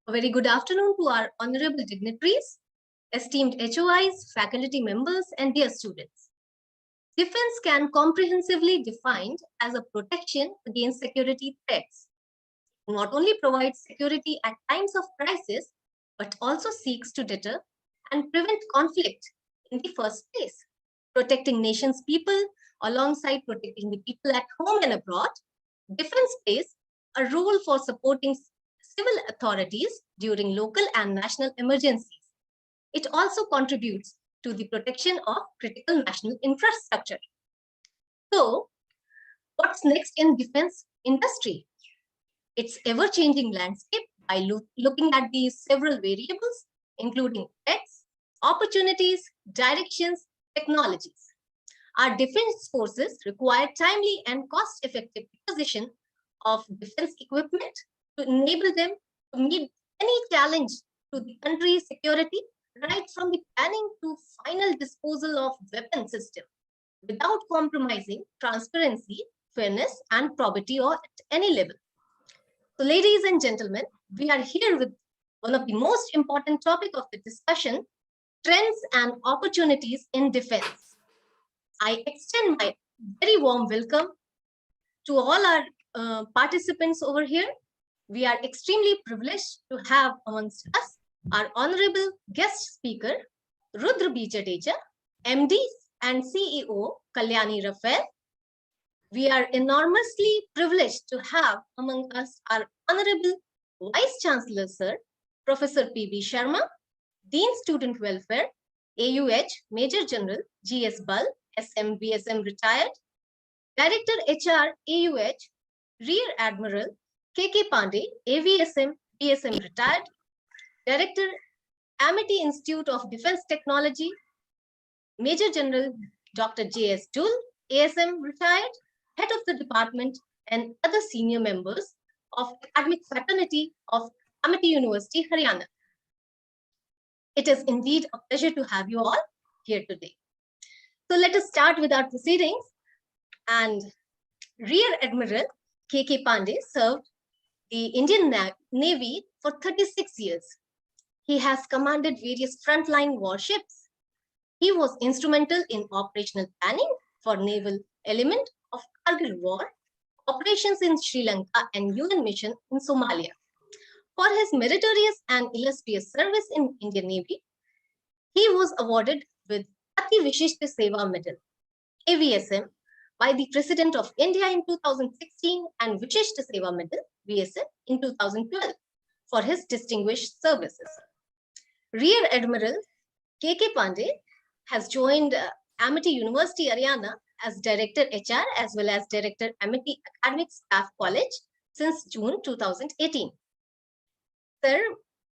A very good afternoon to our honorable dignitaries, esteemed HOIs, faculty members, and dear students. Defense can comprehensively defined as a protection against security threats. It not only provides security at times of crisis, but also seeks to deter and prevent conflict in the first place. Protecting nation's people alongside protecting the people at home and abroad, defense plays a role for supporting civil authorities during local and national emergencies. It also contributes to the protection of critical national infrastructure. So, what's next in defense industry? Its ever-changing landscape by looking at these several variables, including threats, opportunities, directions, technologies. Our defense forces require timely and cost-effective acquisition of defense equipment to enable them to meet any challenge to the country's security, right from the planning to final disposal of weapon system, without compromising transparency, fairness, and probity or at any level. So, ladies and gentlemen, we are here with one of the most important topic of the discussion, trends and opportunities in defense. I extend my very warm welcome to all our participants over here. We are extremely privileged to have amongst us our honorable guest speaker, Rudra B Jadeja, MD and CEO, Kalyani Rafael. We are enormously privileged to have among us our honorable Vice Chancellor, Sir, Professor P.B Sharma, Dean Student Welfare, AUH, Major General GS Bal, SM, BSM retired, Director HR, AUH, Rear Admiral K.K. Pandey, AVSM, BSM retired, Director, Amity Institute of Defense Technology, Major General Dr. J.S. Bal, ASM retired, Head of the Department, and other senior members of academic fraternity of Amity University, Haryana. It is indeed a pleasure to have you all here today. So let us start with our proceedings. And Rear Admiral K.K. Pandey served the Indian Navy for 36 years. He has commanded various frontline warships. He was instrumental in operational planning for naval element of Cargill War, operations in Sri Lanka, and UN mission in Somalia. For his meritorious and illustrious service in Indian Navy, he was awarded with Ati Vishishta Seva Medal, AVSM, by the President of India in 2016 and Vishishta Seva Medal, VSM, in 2012 for his distinguished services. Rear Admiral K.K. Pandey has joined Amity University, Haryana as Director HR as well as Director Amity Academic Staff College since June 2018. Sir,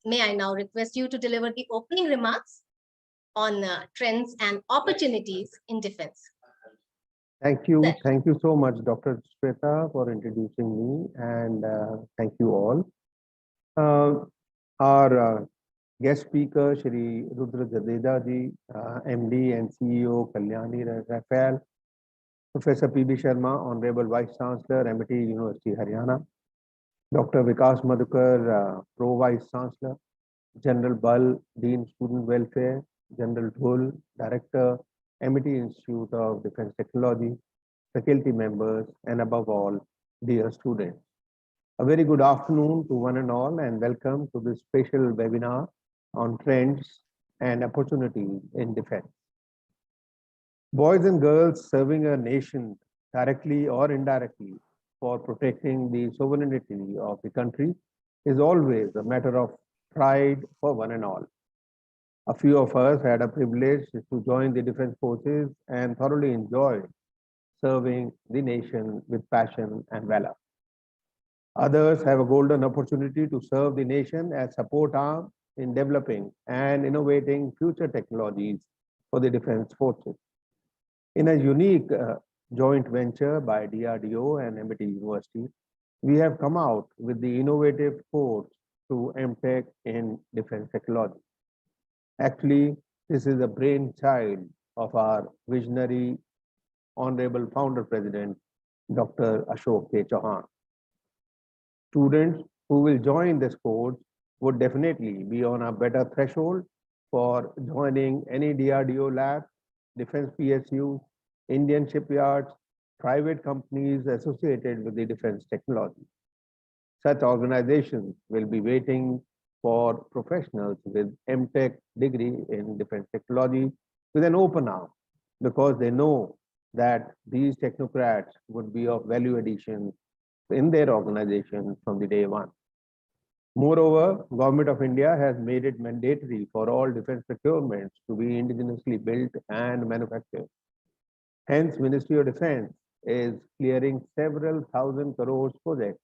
may I now request you to deliver the opening remarks on trends and opportunities in defense. Thank you. Sir. Thank you so much, Dr. Shweta, for introducing me, and thank you all. Our guest speaker, Shri Rudra Jadeja ji, MD and CEO, Kalyani Rafael, Professor P.B Sharma, Honorable Vice Chancellor, Amity University, Haryana, Dr. Vikas Madhukar, Pro Vice Chancellor, General Bal, Dean Student Welfare, General Dhul, Director, Amity Institute of Defense Technology, faculty members, and above all, dear students. A very good afternoon to one and all, and welcome to this special webinar on trends and opportunities in defense. Boys and girls serving a nation directly or indirectly for protecting the sovereignty of the country is always a matter of pride for one and all. A few of us had a privilege to join the defense forces and thoroughly enjoyed serving the nation with passion and valor. Others have a golden opportunity to serve the nation as support arm in developing and innovating future technologies for the defense forces. In a unique joint venture by DRDO and Amity University, we have come out with the innovative course to Mtech in defense technology. Actually, this is a brainchild of our visionary Honorable Founder President, Dr. Ashok K. Chauhan. Students who will join this course would definitely be on a better threshold for joining any DRDO lab, defense PSUs, Indian shipyards, private companies associated with the defense technology. Such organizations will be waiting for professionals with Mtech degree in defense technology with an open arm, because they know that these technocrats would be of value addition in their organization from the day one. Moreover, Government of India has made it mandatory for all defense procurements to be indigenously built and manufactured. Hence, Ministry of Defense is clearing several thousand crores projects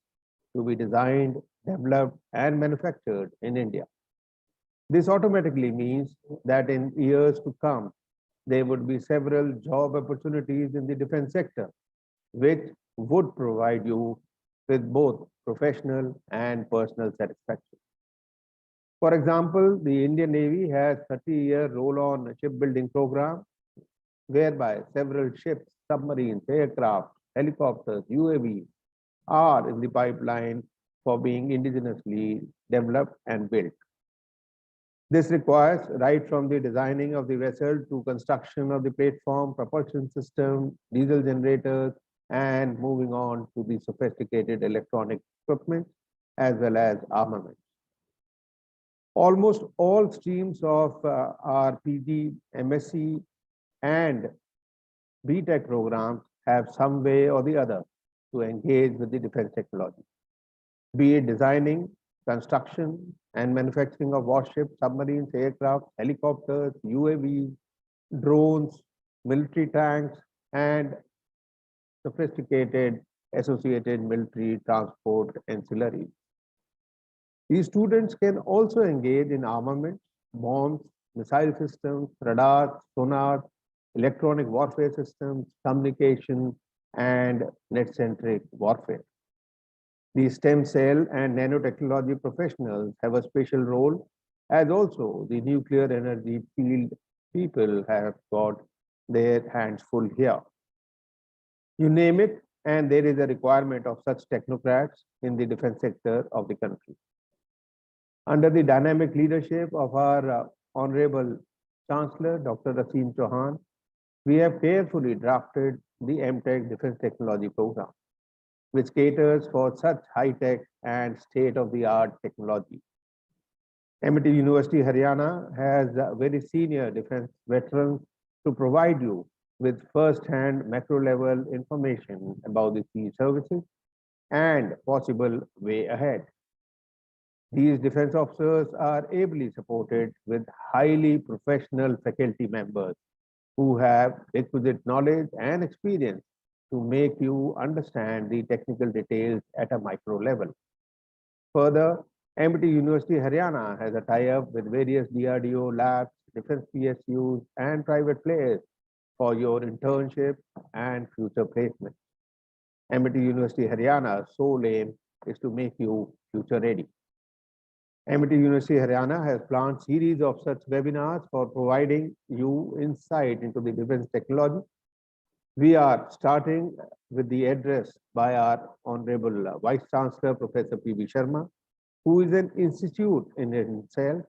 to be designed, developed, and manufactured in India. This automatically means that in years to come, there would be several job opportunities in the defense sector, which would provide you with both professional and personal satisfaction. For example, the Indian Navy has 30-year roll-on shipbuilding program, whereby several ships, submarines, aircraft, helicopters, UAVs are in the pipeline for being indigenously developed and built. This requires right from the designing of the vessel to construction of the platform, propulsion system, diesel generators, and moving on to the sophisticated electronic equipment as well as armament. Almost all streams of our PG, MSc, and BTech programs have some way or the other to engage with the defense technology, be it designing, construction, and manufacturing of warships, submarines, aircraft, helicopters, UAVs, drones, military tanks, and sophisticated associated military transport ancillaries. These students can also engage in armament, bombs, missile systems, radar, sonar, electronic warfare systems, communication, and net-centric warfare. The stem cell and nanotechnology professionals have a special role, as also the nuclear energy field people have got their hands full here. You name it, and there is a requirement of such technocrats in the defense sector of the country. Under the dynamic leadership of our Honorable Chancellor, Dr. Aseem Chauhan, we have carefully drafted the Mtech Defense Technology Program, which caters for such high-tech and state-of-the-art technology. Amity University, Haryana has very senior defense veterans to provide you with first-hand macro-level information about the key services and possible way ahead. These defense officers are ably supported with highly professional faculty members who have requisite knowledge and experience to make you understand the technical details at a micro level. Further, Amity University Haryana has a tie-up with various DRDO labs, defense PSUs, and private players for your internship and future placement. Amity University Haryana's sole aim is to make you future ready. Amity University Haryana has planned series of such webinars for providing you insight into the defense technology. We are starting with the address by our Honorable Vice Chancellor, Professor P.B Sharma, who is an institute in himself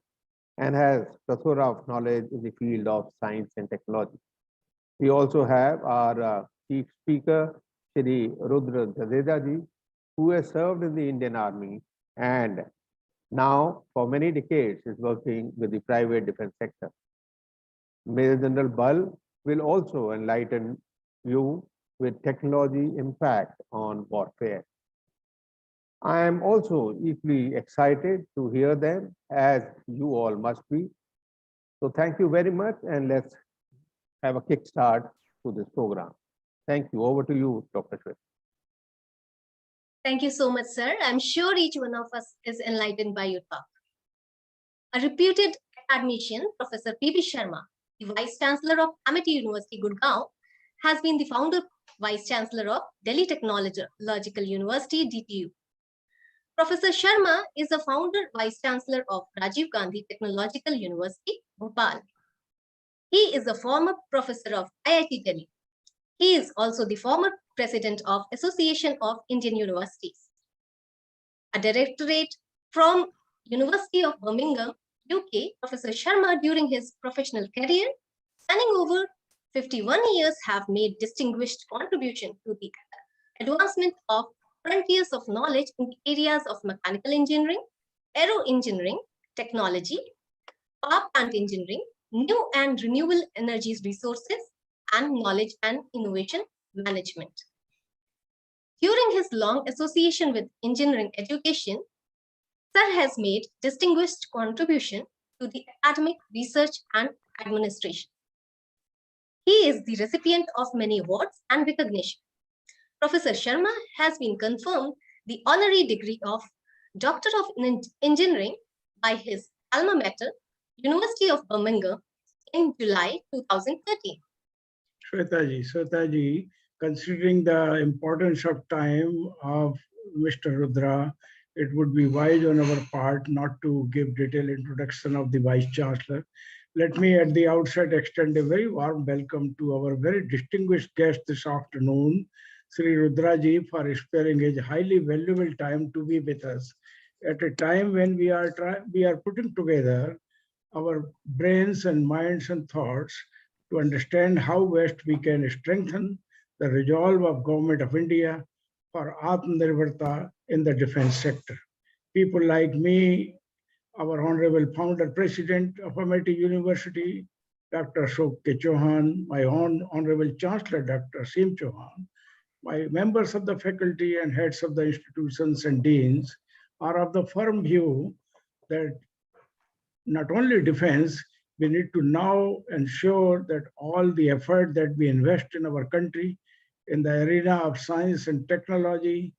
and has plethora of knowledge in the field of science and technology. We also have our chief speaker, Shri Rudra B Jadeja, who has served in the Indian Army and now for many decades is working with the private defense sector. Major General Bal will also enlighten you with technology impact on warfare. I am also equally excited to hear them, as you all must be. So thank you very much, and let's have a kickstart to this program. Thank you. Over to you, Dr. Shweta. Thank you so much, sir. I'm sure each one of us is enlightened by your talk. A reputed academician, Professor P.B Sharma, the Vice Chancellor of Amity University Gurugram, has been the founder Vice Chancellor of Delhi Technological University, DTU. Professor Sharma is the founder Vice Chancellor of Rajiv Gandhi Technological University, Bhopal. He is a former professor of IIT Delhi. He is also the former president of Association of Indian Universities, a directorate from University of Birmingham, UK, Professor Sharma during his professional career, spanning over 51 years, have made distinguished contribution to the advancement of frontiers of knowledge in the areas of mechanical engineering, aero engineering, technology, power plant engineering, new and renewable energies resources, and knowledge and innovation management. During his long association with engineering education, Sir has made distinguished contribution to the academic research and administration. He is the recipient of many awards and recognition. Professor Sharma has been confirmed the honorary degree of Doctor of Engineering by his alma mater, University of Birmingham, in July 2013. Shwetaji, considering the importance of time of Mr. Rudra, it would be wise on our part not to give detailed introduction of the Vice Chancellor. Let me at the outset extend a very warm welcome to our very distinguished guest this afternoon, Sri Rudraji, for sparing his highly valuable time to be with us at a time when we are putting together our brains and minds and thoughts to understand how best we can strengthen the resolve of Government of India for Atmanirbharta in the defense sector. People like me, our Honorable Founder President of Amity University, Dr. Ashok K. Chauhan, my own Honorable Chancellor, Dr. Sim Chauhan, my members of the faculty and heads of the institutions and deans are of the firm view that not only defense, we need to now ensure that all the effort that we invest in our country in the arena of science and technology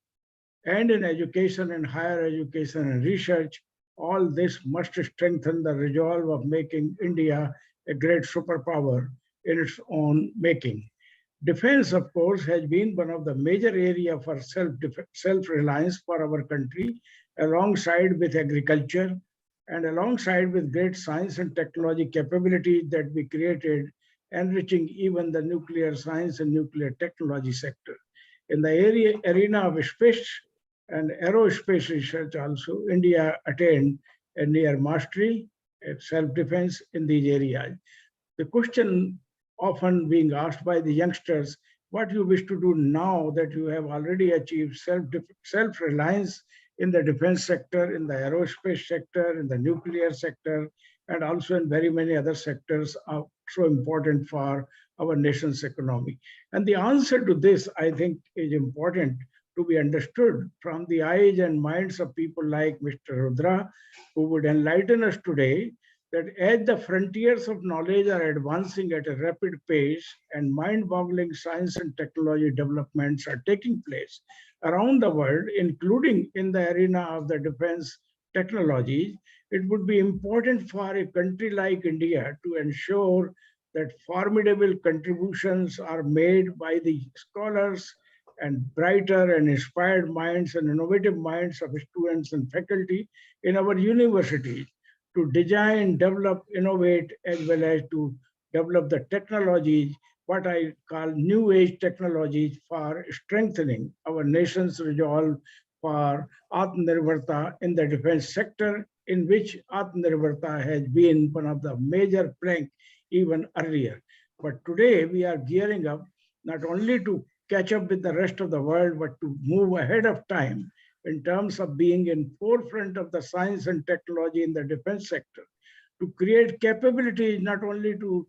and in education and higher education and research, all this must strengthen the resolve of making India a great superpower in its own making. Defense, of course, has been one of the major areas for self-reliance for our country, alongside with agriculture and alongside with great science and technology capability that we created, enriching even the nuclear science and nuclear technology sector. In the arena of space and aerospace research also, India attained a near mastery of self-defense in these areas. The question often being asked by the youngsters, what you wish to do now that you have already achieved self-reliance in the defense sector, in the aerospace sector, in the nuclear sector, and also in very many other sectors are so important for our nation's economy. And the answer to this, I think, is important to be understood from the eyes and minds of people like Mr. Rudra, who would enlighten us today that as the frontiers of knowledge are advancing at a rapid pace and mind-boggling science and technology developments are taking place around the world, including in the arena of the defense technologies, it would be important for a country like India to ensure that formidable contributions are made by the scholars and brighter and inspired minds and innovative minds of students and faculty in our universities to design, develop, innovate, as well as to develop the technologies, what I call new age technologies for strengthening our nation's resolve for Atmanirbharta in the defense sector, in which Atmanirbharta has been one of the major planks even earlier. But today we are gearing up not only to catch up with the rest of the world, but to move ahead of time in terms of being in forefront of the science and technology in the defense sector, to create capabilities not only to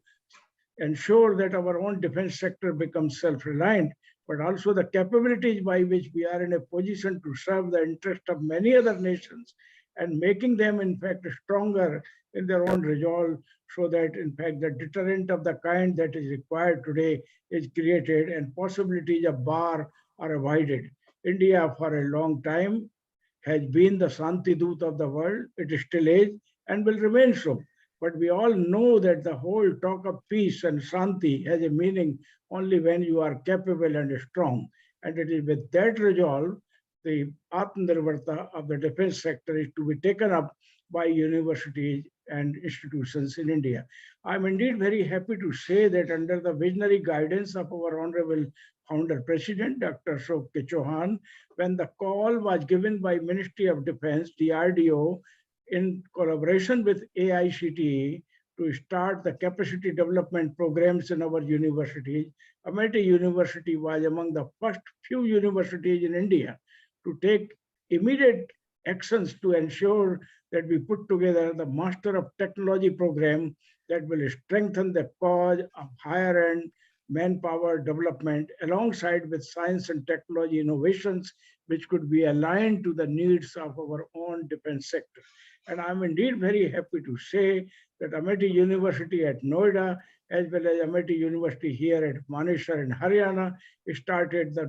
ensure that our own defense sector becomes self-reliant, but also the capabilities by which we are in a position to serve the interest of many other nations and making them, in fact, stronger in their own resolve, so that, in fact, the deterrent of the kind that is required today is created and possibilities of war are avoided. India, for a long time, has been the Shanti Doot of the world. It still is and will remain so. But we all know that the whole talk of peace and Shanti has a meaning only when you are capable and strong. And it is with that resolve, the Atmanirbharta of the defense sector is to be taken up by universities and institutions in India. I'm indeed very happy to say that under the visionary guidance of our Honorable Founder President, Dr. Ashok K. Chauhan, when the call was given by Ministry of Defense, DRDO, in collaboration with AICTE to start the capacity development programs in our universities. Amity University was among the first few universities in India to take immediate actions to ensure that we put together the Master of Technology program that will strengthen the cause of higher end manpower development alongside with science and technology innovations, which could be aligned to the needs of our own defense sector. And I'm indeed very happy to say that Amity University at Noida, as well as Amity University here at Manesar in Haryana, started the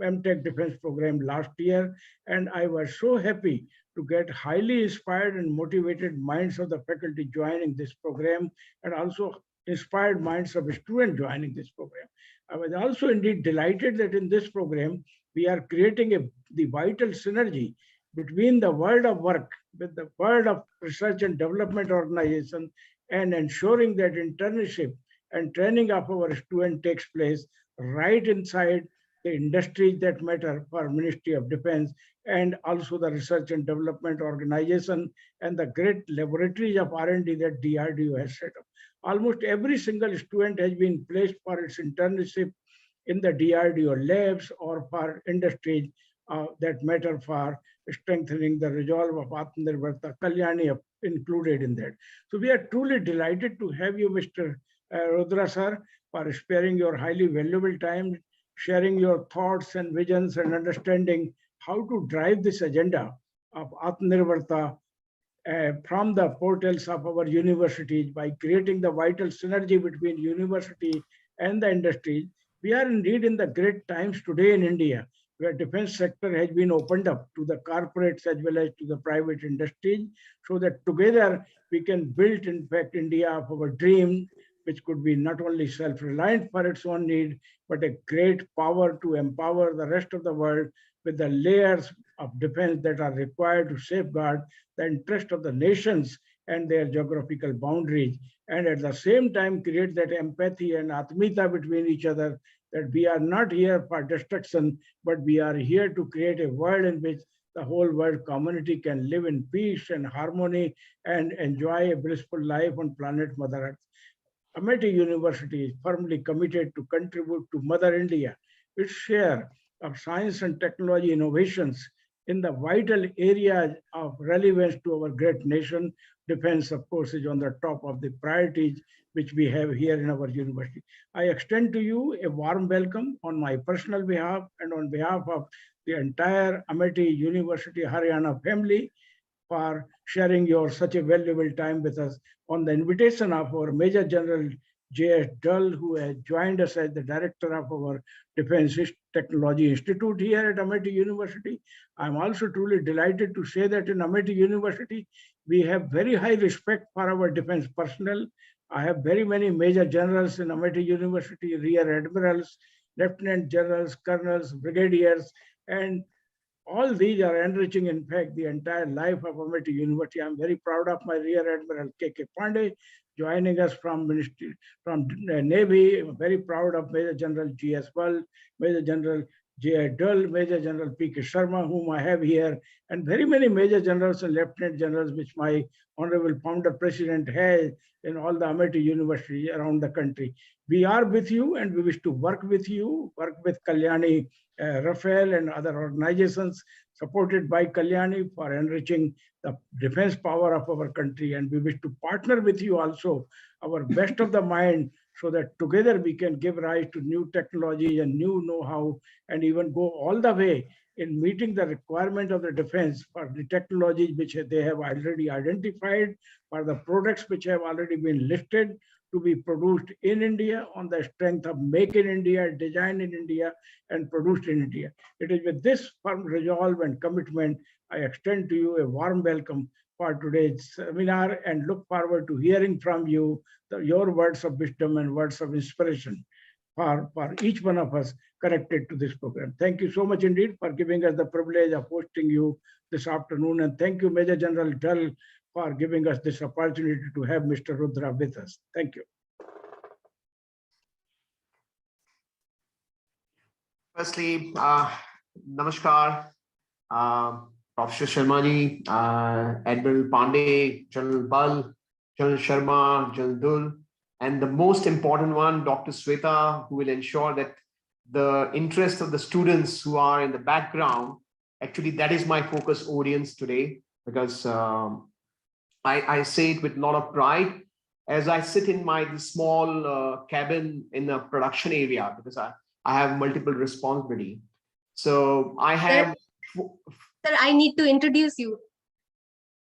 Mtech defense program last year. And I was so happy to get highly inspired and motivated minds of the faculty joining this program, and also inspired minds of students joining this program. I was also indeed delighted that in this program, we are creating the vital synergy between the world of work with the world of research and development organization, and ensuring that internship and training of our students takes place right inside the industries that matter for Ministry of Defense, and also the research and development organization and the great laboratories of R&D that DRDO has set up. Almost every single student has been placed for its internship in the DRDO labs or for industries that matter for strengthening the resolve of Atmanirbharta, Kalyani included in that. So we are truly delighted to have you, Mr. Rudra sir, for sparing your highly valuable time, sharing your thoughts and visions and understanding how to drive this agenda of Atmanirbharta from the portals of our universities by creating the vital synergy between university and the industry. We are indeed in the great times today in India, where defense sector has been opened up to the corporates as well as to the private industries, so that together we can build, in fact, India of our dream, which could be not only self-reliant for its own need, but a great power to empower the rest of the world with the layers of defense that are required to safeguard the interest of the nations and their geographical boundaries, and at the same time create that empathy and atmita between each other, that we are not here for destruction, but we are here to create a world in which the whole world community can live in peace and harmony and enjoy a blissful life on planet Mother Earth. Amity University is firmly committed to contribute to Mother India its share of science and technology innovations in the vital areas of relevance to our great nation. Defense, of course, is on the top of the priorities which we have here in our university. I extend to you a warm welcome on my personal behalf and on behalf of the entire Amity University Haryana family for sharing your such a valuable time with us on the invitation of our Major General GS Bal, who has joined us as the director of our Defense Technology Institute here at Amity University. I'm also truly delighted to say that in Amity University, we have very high respect for our defense personnel. I have very many major generals in Amity University, rear admirals, lieutenant generals, colonels, brigadiers, and all these are enriching, in fact, the entire life of Amity University. I'm very proud of my Rear Admiral K.K. Pandey joining us from Navy. I'm very proud of Major General GS Bal, Major General J. Bal, Major General P.B Sharma, whom I have here, and very many Major Generals and Lieutenant Generals, which my Honorable Founder President has in all the Amity University around the country. We are with you and we wish to work with you, work with Kalyani Rafael and other organizations supported by Kalyani for enriching the defense power of our country. And we wish to partner with you also, our best of the mind, so that together we can give rise to new technology and new know-how, and even go all the way in meeting the requirement of the defense for the technologies which they have already identified, for the products which have already been listed to be produced in India on the strength of Make in India, Design in India, and produced in India. It is with this firm resolve and commitment, I extend to you a warm welcome for today's seminar and look forward to hearing from you your words of wisdom and words of inspiration for each one of us connected to this program. Thank you so much indeed for giving us the privilege of hosting you this afternoon. And thank you, Major General Bal, for giving us this opportunity to have Mr. Rudra with us. Thank you. Firstly, namaskar, Professor Sharma, Admiral Pandey, General Bal, General Sharma, General Dul, and the most important one, Dr. Sweta, who will ensure that the interest of the students who are in the background, actually that is my focus audience today, because I say it with a lot of pride as I sit in my small cabin in the production area, because I have multiple responsibility. So I have... Sir, I need to introduce you.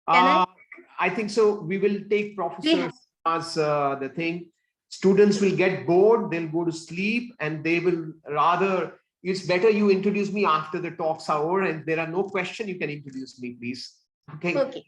I think so. We will take Professor as the thing. Students will get bored, they'll go to sleep, and they will rather, it's better you introduce me after the talks are over, and there are no questions, you can introduce me, please. Okay. Okay.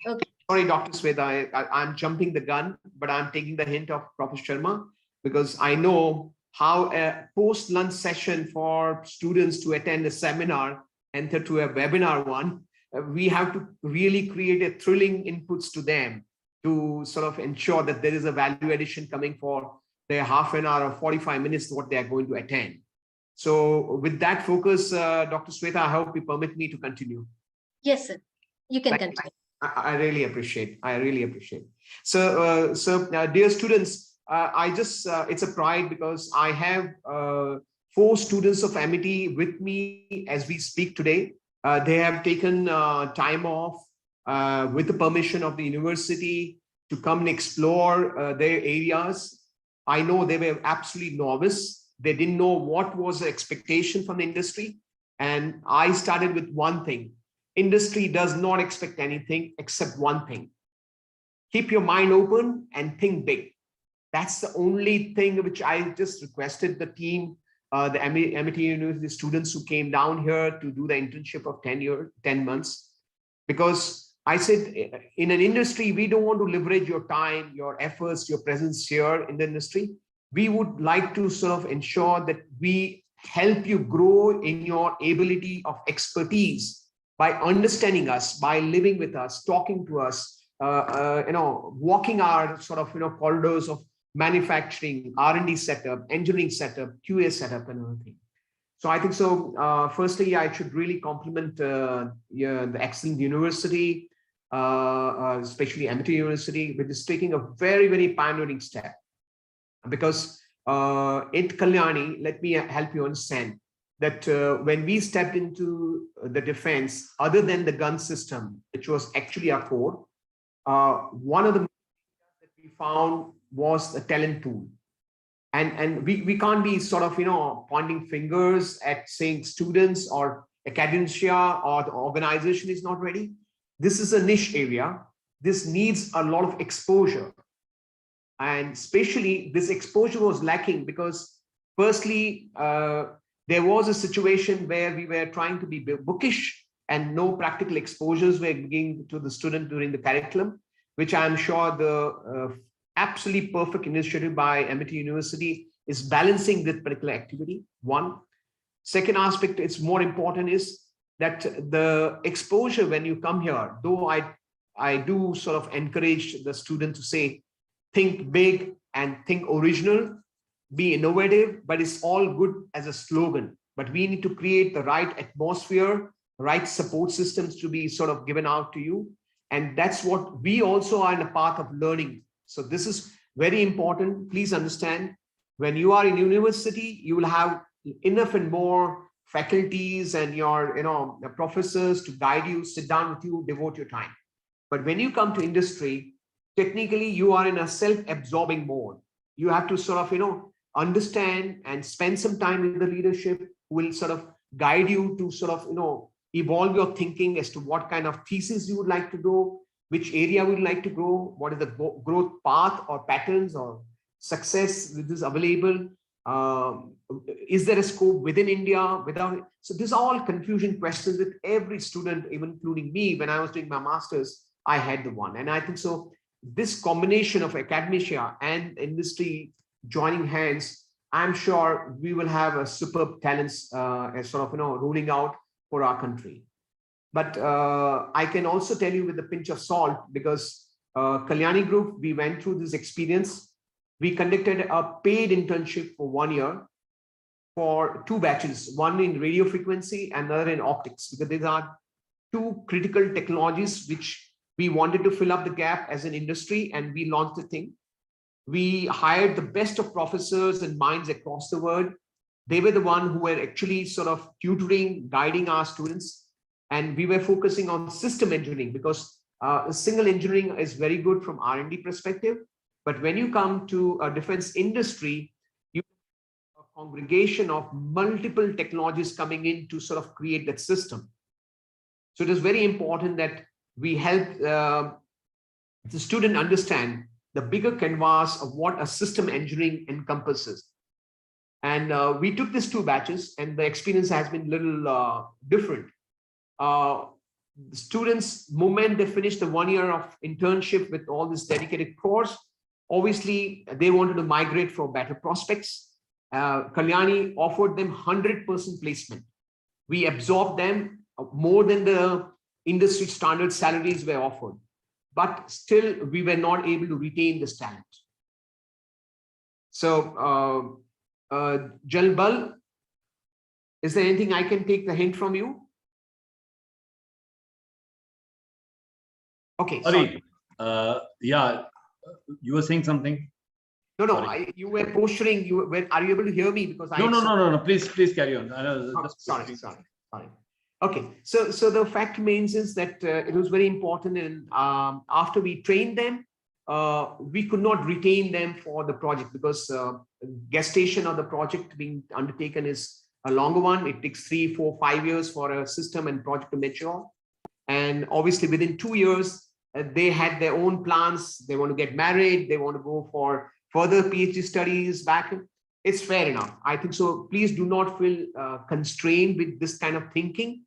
Sorry, Dr. Sweta, I'm jumping the gun, but I'm taking the hint of Professor Sharma, because I know how a post-lunch session for students to attend a seminar, enter to a webinar one, we have to really create a thrilling inputs to them to sort of ensure that there is a value addition coming for their half an hour or 45 minutes, what they are going to attend. So with that focus, Dr. Sweta, I hope you permit me to continue. Yes, sir. You can continue. I really appreciate. I really appreciate. So, dear students, it's a pride because I have 4 students of Amity with me as we speak today. They have taken time off with the permission of the university to come and explore their areas. I know they were absolutely novice. They didn't know what was the expectation from the industry. And I started with one thing. Industry does not expect anything except one thing. Keep your mind open and think big. That's the only thing which I just requested the team, the Amity University students who came down here to do the internship of 10 months. Because I said, in an industry, we don't want to leverage your time, your efforts, your presence here in the industry. We would like to sort of ensure that we help you grow in your ability of expertise by understanding us, by living with us, talking to us, walking our sort of, corridors of manufacturing, R&D setup, engineering setup, QA setup, and everything. So I think so. Firstly, I should really compliment the excellent university, especially Amity University, which is taking a very, very pioneering step. Because at Kalyani, let me help you understand that when we stepped into the defense, other than the gun system, which was actually our core, one of the that we found was the talent pool. And we can't be sort of, pointing fingers at saying students or academia or the organization is not ready. This is a niche area. This needs a lot of exposure. And especially this exposure was lacking because firstly, there was a situation where we were trying to be bookish and no practical exposures were given to the student during the curriculum, which I'm sure the absolutely perfect initiative by Amity University is balancing this particular activity. One. Second aspect, it's more important is that the exposure when you come here, though I do sort of encourage the student to say, think big and think original, be innovative, but it's all good as a slogan. But we need to create the right atmosphere, right support systems to be sort of given out to you. And that's what we also are in a path of learning. So this is very important. Please understand, when you are in university, you will have enough and more faculties and your the professors to guide you, sit down with you, devote your time. But when you come to industry, technically you are in a self-absorbing mode. You have to sort of understand and spend some time with the leadership who will sort of guide you to sort of evolve your thinking as to what kind of thesis you would like to go, which area would like to grow, what is the growth path or patterns or success which is available. Is there a scope within India, without? So these are all confusion questions with every student, even including me. When I was doing my master's, I had the one. And I think so, this combination of academia and industry joining hands, I'm sure we will have a superb talents sort of, rolling out for our country. But I can also tell you with a pinch of salt, because Kalyani Group, we went through this experience. We conducted a paid internship for 1 year for 2 batches, one in radio frequency and another in optics, because these are two critical technologies which we wanted to fill up the gap as an industry, and we launched the thing. We hired the best of professors and minds across the world. They were the one who were actually sort of tutoring, guiding our students. And we were focusing on system engineering because single engineering is very good from R&D perspective. But when you come to a defense industry, you have a congregation of multiple technologies coming in to sort of create that system. So it is very important that we help the student understand the bigger canvas of what a system engineering encompasses. And we took these 2 batches, and the experience has been a little different. The students, moment they finished the 1 year of internship with all this dedicated course, obviously they wanted to migrate for better prospects. Kalyani offered them 100% placement. We absorbed them more than the industry standard salaries were offered, but still we were not able to retain this talent. So General Bal, is there anything I can take the hint from you? Okay, sorry. Yeah, you were saying something. No, you were posturing. Are you able to hear me? Because no. Please carry on. Sorry. Okay, so the fact remains is that it was very important, and after we trained them, we could not retain them for the project because gestation of the project being undertaken is a longer one. It takes 3, 4, 5 years for a system and project to mature. And obviously within 2 years, they had their own plans. They want to get married. They want to go for further PhD studies back. It's fair enough. I think so. Please do not feel constrained with this kind of thinking,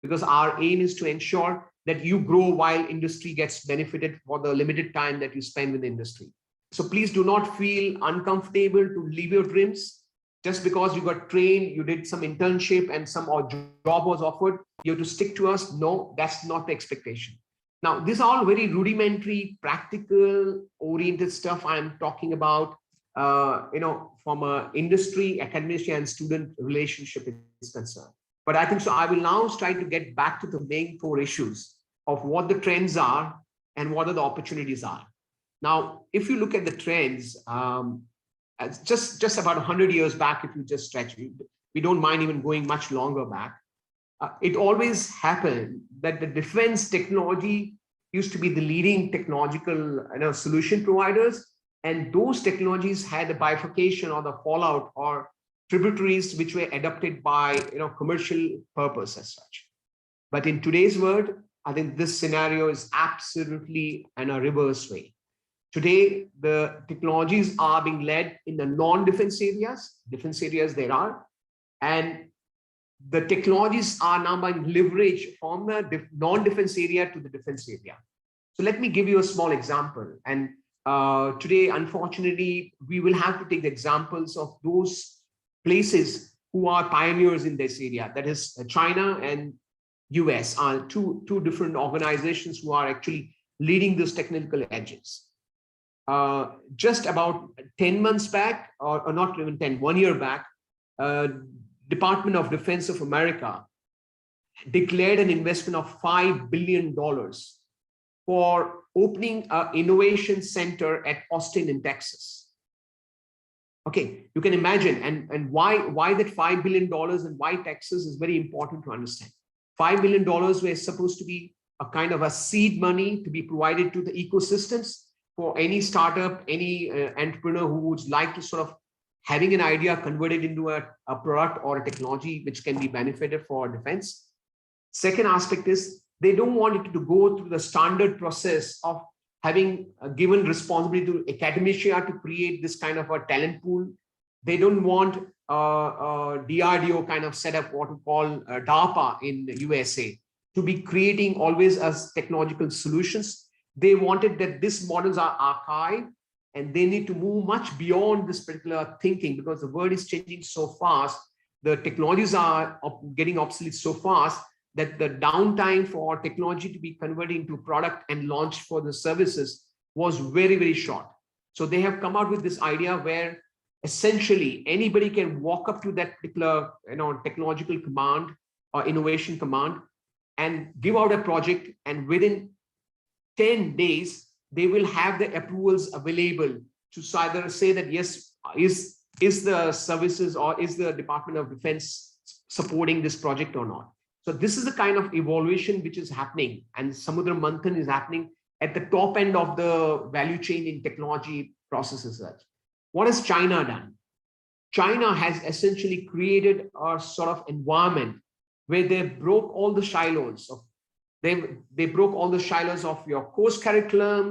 because our aim is to ensure that you grow while industry gets benefited for the limited time that you spend with the industry. So please do not feel uncomfortable to leave your dreams. Just because you got trained, you did some internship and some job was offered, you have to stick to us. No, that's not the expectation. Now, these are all very rudimentary, practical oriented stuff I'm talking about, from an industry, academia and student relationship is concerned. But I think so. I will now try to get back to the main 4 issues of what the trends are and what are the opportunities are. Now, if you look at the trends, just about 100 years back, if you just stretch, we don't mind even going much longer back. It always happened that the defense technology used to be the leading technological solution providers, and those technologies had a bifurcation or the fallout or tributaries which were adopted by commercial purpose as such. But in today's world, I think this scenario is absolutely in a reverse way. Today, the technologies are being led in the non-defense areas. Defense areas there are, and the technologies are now being leveraged from the non-defense area to the defense area. So let me give you a small example. And today, unfortunately, we will have to take the examples of those places who are pioneers in this area. That is, China and US are two different organizations who are actually leading those technical edges. Just about 10 months back, or not even 10, 1 year back, Department of Defense of America declared an investment of $5 billion for opening an innovation center at Austin in Texas. Okay, you can imagine, and why that $5 billion and why Texas is very important to understand. $5 billion were supposed to be a kind of a seed money to be provided to the ecosystems for any startup, any entrepreneur who would like to sort of having an idea converted into a product or a technology which can be benefited for defense. Second aspect is they don't want it to go through the standard process of having given responsibility to academia to create this kind of a talent pool. They don't want DRDO kind of setup, what we call DARPA in the USA, to be creating always as technological solutions. They wanted that these models are archived, and they need to move much beyond this particular thinking, because the world is changing so fast. The technologies are getting obsolete so fast that the downtime for technology to be converted into product and launched for the services was very, very short. So they have come out with this idea where essentially anybody can walk up to that particular technological command or innovation command and give out a project, and within 10 days, they will have the approvals available to either say that, yes, is the services or is the Department of Defense supporting this project or not. So this is the kind of evaluation which is happening, and Samudra Manthan is happening at the top end of the value chain in technology processes. What has China done? China has essentially created a sort of environment where they broke all the silos of they broke all the silos of your course curriculum,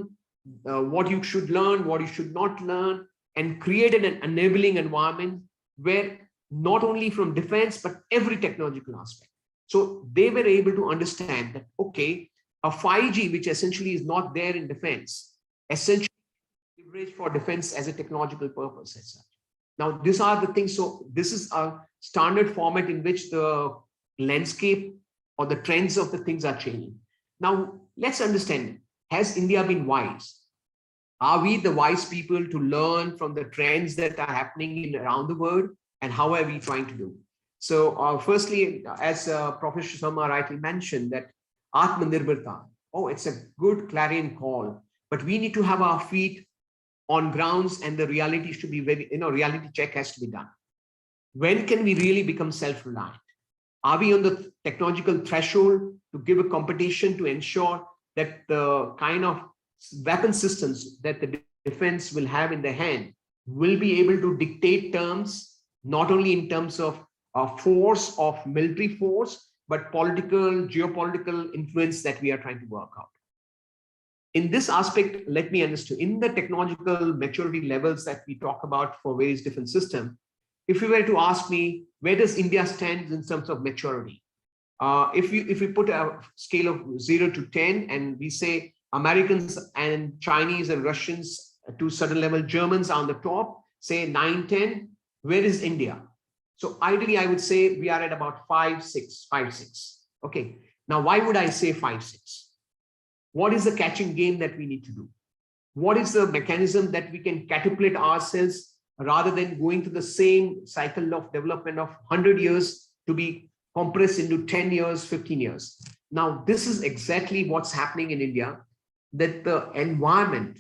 what you should learn, what you should not learn, and created an enabling environment where not only from defense, but every technological aspect. So they were able to understand that, okay, a 5G, which essentially is not there in defense, essentially leverage for defense as a technological purpose as such. Now, these are the things. So this is a standard format in which the landscape or the trends of the things are changing. Now, let's understand, has India been wise? Are we the wise people to learn from the trends that are happening around the world? And how are we trying to do? So firstly, as Professor Sharma rightly mentioned, that Atmanirbharta, oh, it's a good clarion call, but we need to have our feet on grounds, and the reality should be very, reality check has to be done. When can we really become self-reliant? Are we on the technological threshold to give a competition to ensure that the kind of weapon systems that the defense will have in their hand will be able to dictate terms, not only in terms of force of military force, but political, geopolitical influence that we are trying to work out. In this aspect, let me understand, in the technological maturity levels that we talk about for various different systems, if you were to ask me, where does India stand in terms of maturity? If we put a scale of 0 to 10, and we say Americans and Chinese and Russians to a certain level, Germans are on the top, say 9, 10, where is India? So ideally, I would say we are at about 5, 6. Okay. Now, why would I say 5, 6? What is the catching game that we need to do? What is the mechanism that we can catapult ourselves rather than going to the same cycle of development of 100 years to be compressed into 10 years, 15 years? Now, this is exactly what's happening in India, that the environment,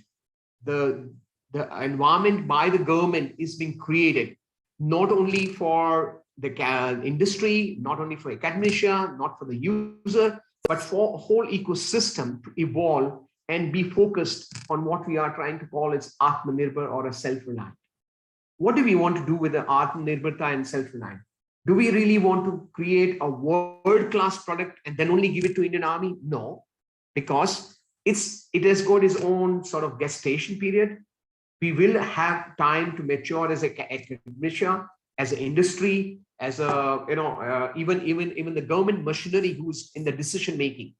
the environment by the government is being created, not only for the industry, not only for academia, not for the user, but for a whole ecosystem to evolve and be focused on what we are trying to call as Atmanirbhar or a self-reliant. What do we want to do with the Atmanirbharta and self-reliant? Do we really want to create a world-class product and then only give it to Indian Army? No, because it has got its own sort of gestation period. We will have time to mature as a academia, as an industry, as a even the government machinery who's in the decision making.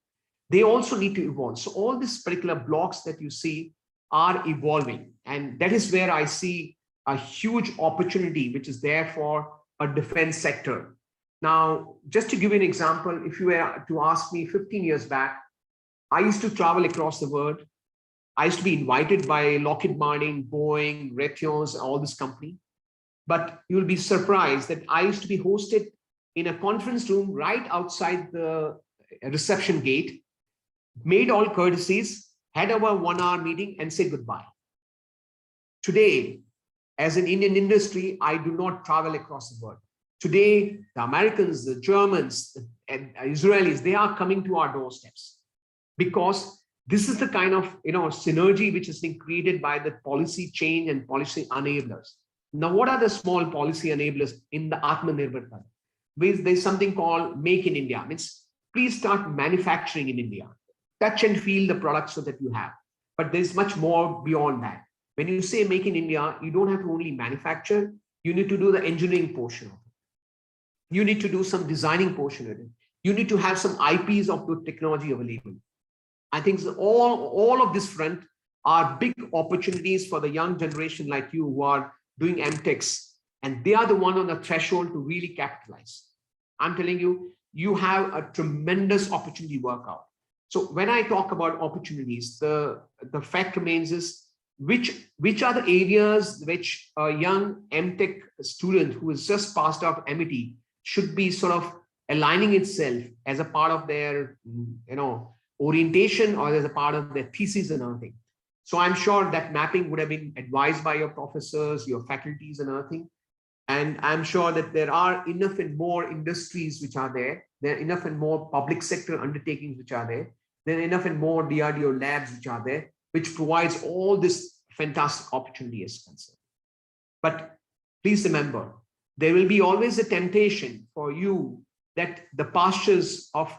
They also need to evolve. So all these particular blocks that you see are evolving, and that is where I see a huge opportunity which is there for a defense sector. Now, just to give you an example, if you were to ask me 15 years back, I used to travel across the world. I used to be invited by Lockheed Martin, Boeing, Raytheon, all this company. But you'll be surprised that I used to be hosted in a conference room right outside the reception gate, made all courtesies, had our 1-hour meeting and said goodbye. Today, as an Indian industry, I do not travel across the world. Today, the Americans, the Germans, the Israelis, they are coming to our doorsteps, because this is the kind of synergy which has been created by the policy change and policy enablers. Now, what are the small policy enablers in the Atmanirbharta? There's something called Make in India. Means please start manufacturing in India. Touch and feel the products so that you have. But there's much more beyond that. When you say Make in India, you don't have to only manufacture. You need to do the engineering portion of it. You need to do some designing portion of it. You need to have some IPs of the technology available. I think all of this front are big opportunities for the young generation like you who are doing Mtechs, and they are the one on the threshold to really capitalize. I'm telling you, you have a tremendous opportunity to work out. So when I talk about opportunities, the fact remains is which are the areas which a young Mtech student who has just passed out Amity should be sort of aligning itself as a part of their, orientation or as a part of their thesis and everything. So I'm sure that mapping would have been advised by your professors, your faculties and everything. And I'm sure that there are enough and more industries which are there. There are enough and more public sector undertakings which are there. There are enough and more DRDO labs which are there, which provides all this fantastic opportunity as concerned. But please remember, there will be always a temptation for you that the pastures of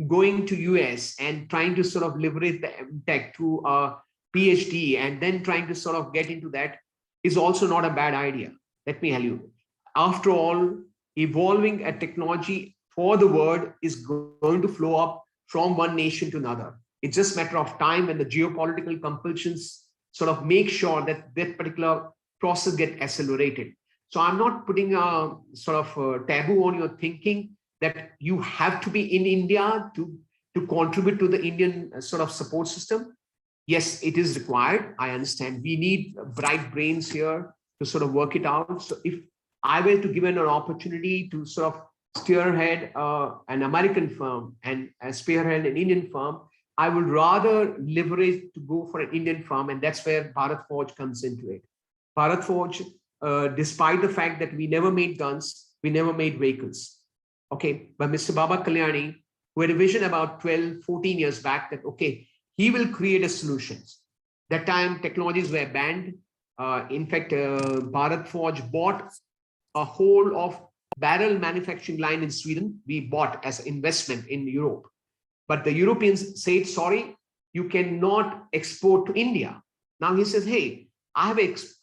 going to US and trying to sort of leverage the Mtech through a PhD and then trying to sort of get into that is also not a bad idea. Let me tell you. After all, evolving a technology for the world is going to flow up from one nation to another. It's just a matter of time when the geopolitical compulsions sort of make sure that that particular process gets accelerated. So I'm not putting a sort of a taboo on your thinking that you have to be in India to contribute to the Indian sort of support system. Yes, it is required. I understand. We need bright brains here to sort of work it out. So if I were to give an opportunity to sort of spearhead an American firm and spearhead an Indian firm, I would rather leverage to go for an Indian firm, and that's where Bharat Forge comes into it. Bharat Forge, despite the fact that we never made guns, we never made vehicles. Okay, but Mr. Baba Kalyani, who had a vision about 12, 14 years back that, okay, he will create a solutions. That time technologies were banned. In fact, Bharat Forge bought a whole of barrel manufacturing line in Sweden. We bought as investment in Europe. But the Europeans said, sorry, you cannot export to India. Now he says, hey, I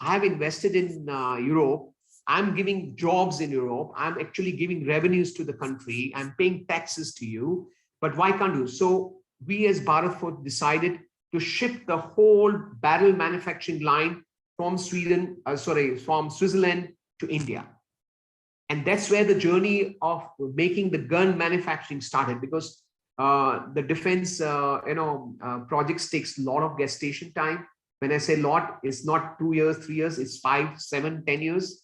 have invested in Europe. I'm giving jobs in Europe. I'm actually giving revenues to the country. I'm paying taxes to you. But why can't you? So we as Bharat Forge decided to ship the whole barrel manufacturing line from from Switzerland to India. And that's where the journey of making the gun manufacturing started, because the defense projects takes a lot of gestation time. When I say lot, it's not 2 years, 3 years, it's 5, 7, 10 years.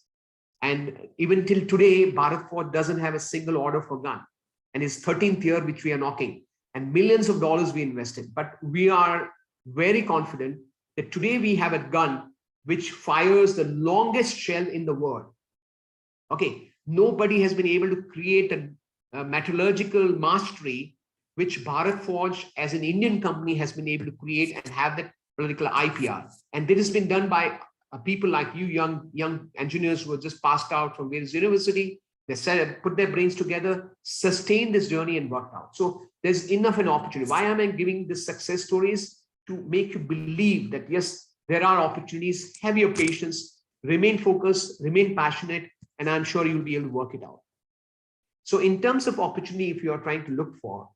And even till today, Bharat Forge doesn't have a single order for gun. And it's 13th year, which we are knocking. And millions of dollars we invested. But we are very confident that today we have a gun which fires the longest shell in the world. Okay, nobody has been able to create a metallurgical mastery which Bharat Forge as an Indian company has been able to create and have that political IPR. And this has been done by people like you, young engineers who were just passed out from various university. They put their brains together, sustain this journey and worked out. So there's enough an opportunity. Why am I giving this success stories? To make you believe that yes, there are opportunities. Have your patience, remain focused, remain passionate, and I'm sure you'll be able to work it out. So in terms of opportunity, if you are trying to look for,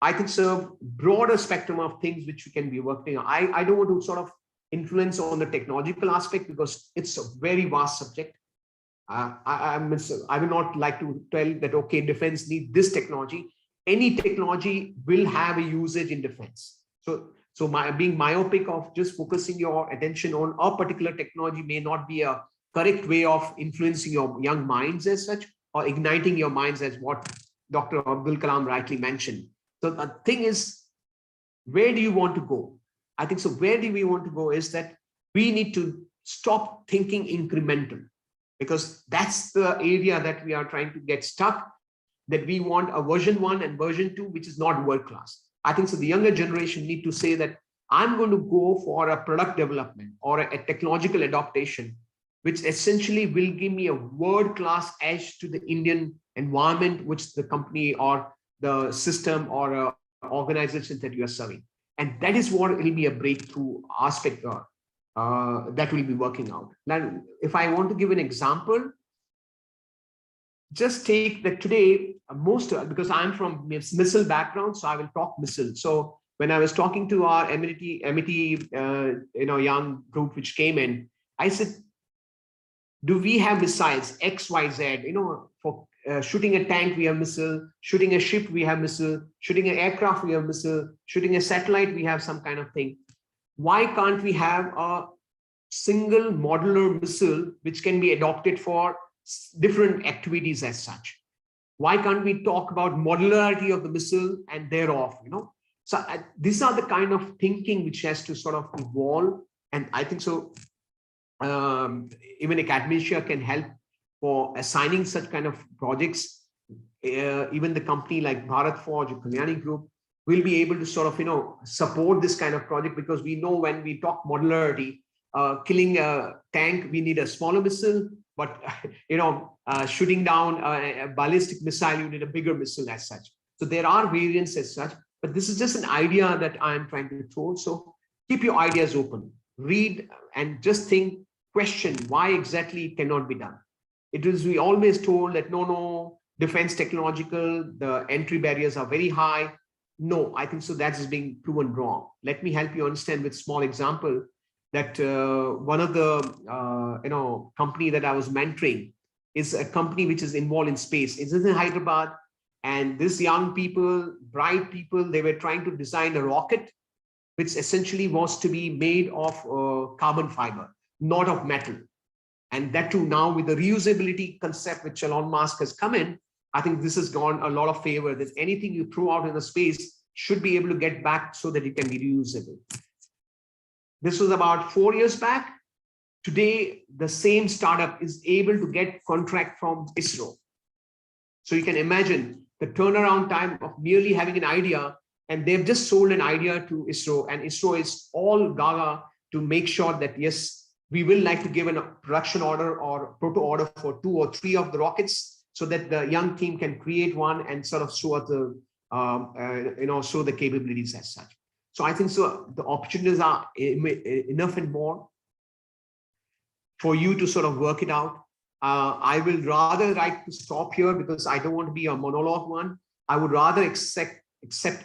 I could serve broader spectrum of things which you can be working on. I don't want to sort of influence on the technological aspect because it's a very vast subject. I will not like to tell that, okay, defense needs this technology. Any technology will have a usage in defense. So being myopic of just focusing your attention on a particular technology may not be a correct way of influencing your young minds as such, or igniting your minds as what Dr. Abdul Kalam rightly mentioned. So the thing is, where do you want to go? I think so. Where do we want to go is that we need to stop thinking incremental, because that's the area that we are trying to get stuck, that we want a version 1 and version 2, which is not world class. I think so. The younger generation need to say that I'm going to go for a product development or a technological adaptation, which essentially will give me a world-class edge to the Indian environment, which the company or the system or organization that you are serving. And that is what will be a breakthrough aspect that will be working out. Now, if I want to give an example, just take that today, because I'm from missile background, so I will talk missile. So when I was talking to our Amity young group which came in, I said, do we have missiles X, Y, Z? For shooting a tank, we have missile. Shooting a ship, we have missile. Shooting an aircraft, we have missile. Shooting a satellite, we have some kind of thing. Why can't we have a single modular missile which can be adopted for different activities as such? Why can't we talk about modularity of the missile and thereof, So these are the kind of thinking which has to sort of evolve. And I think so, even academia can help for assigning such kind of projects. Even the company like Bharat Forge or Kalyani Group will be able to sort of, support this kind of project, because we know when we talk modularity, killing a tank, we need a smaller missile, but, shooting down a ballistic missile, you need a bigger missile as such. So there are variants as such, but this is just an idea that I'm trying to throw. So keep your ideas open, read and just think, question why exactly it cannot be done. We always told that no, defense technological, the entry barriers are very high. No, I think so that is being proven wrong. Let me help you understand with small example that one of the company that I was mentoring is a company which is involved in space. It's in Hyderabad, and these young people, bright people, they were trying to design a rocket which essentially was to be made of carbon fiber, not of metal. And that too, now with the reusability concept which Elon Musk has come in, I think this has gone a lot of favor, that anything you throw out in the space should be able to get back so that it can be reusable. This was about 4 years back. Today, the same startup is able to get contract from ISRO. So you can imagine the turnaround time of merely having an idea, and they've just sold an idea to ISRO, and ISRO is all gaga to make sure that, yes, we will like to give a production order or proto order for 2 or 3 of the rockets, so that the young team can create one and sort of show the, show the capabilities as such. So I think so the opportunities are enough and more for you to sort of work it out. I will rather like to stop here because I don't want to be a monologue one. I would rather accept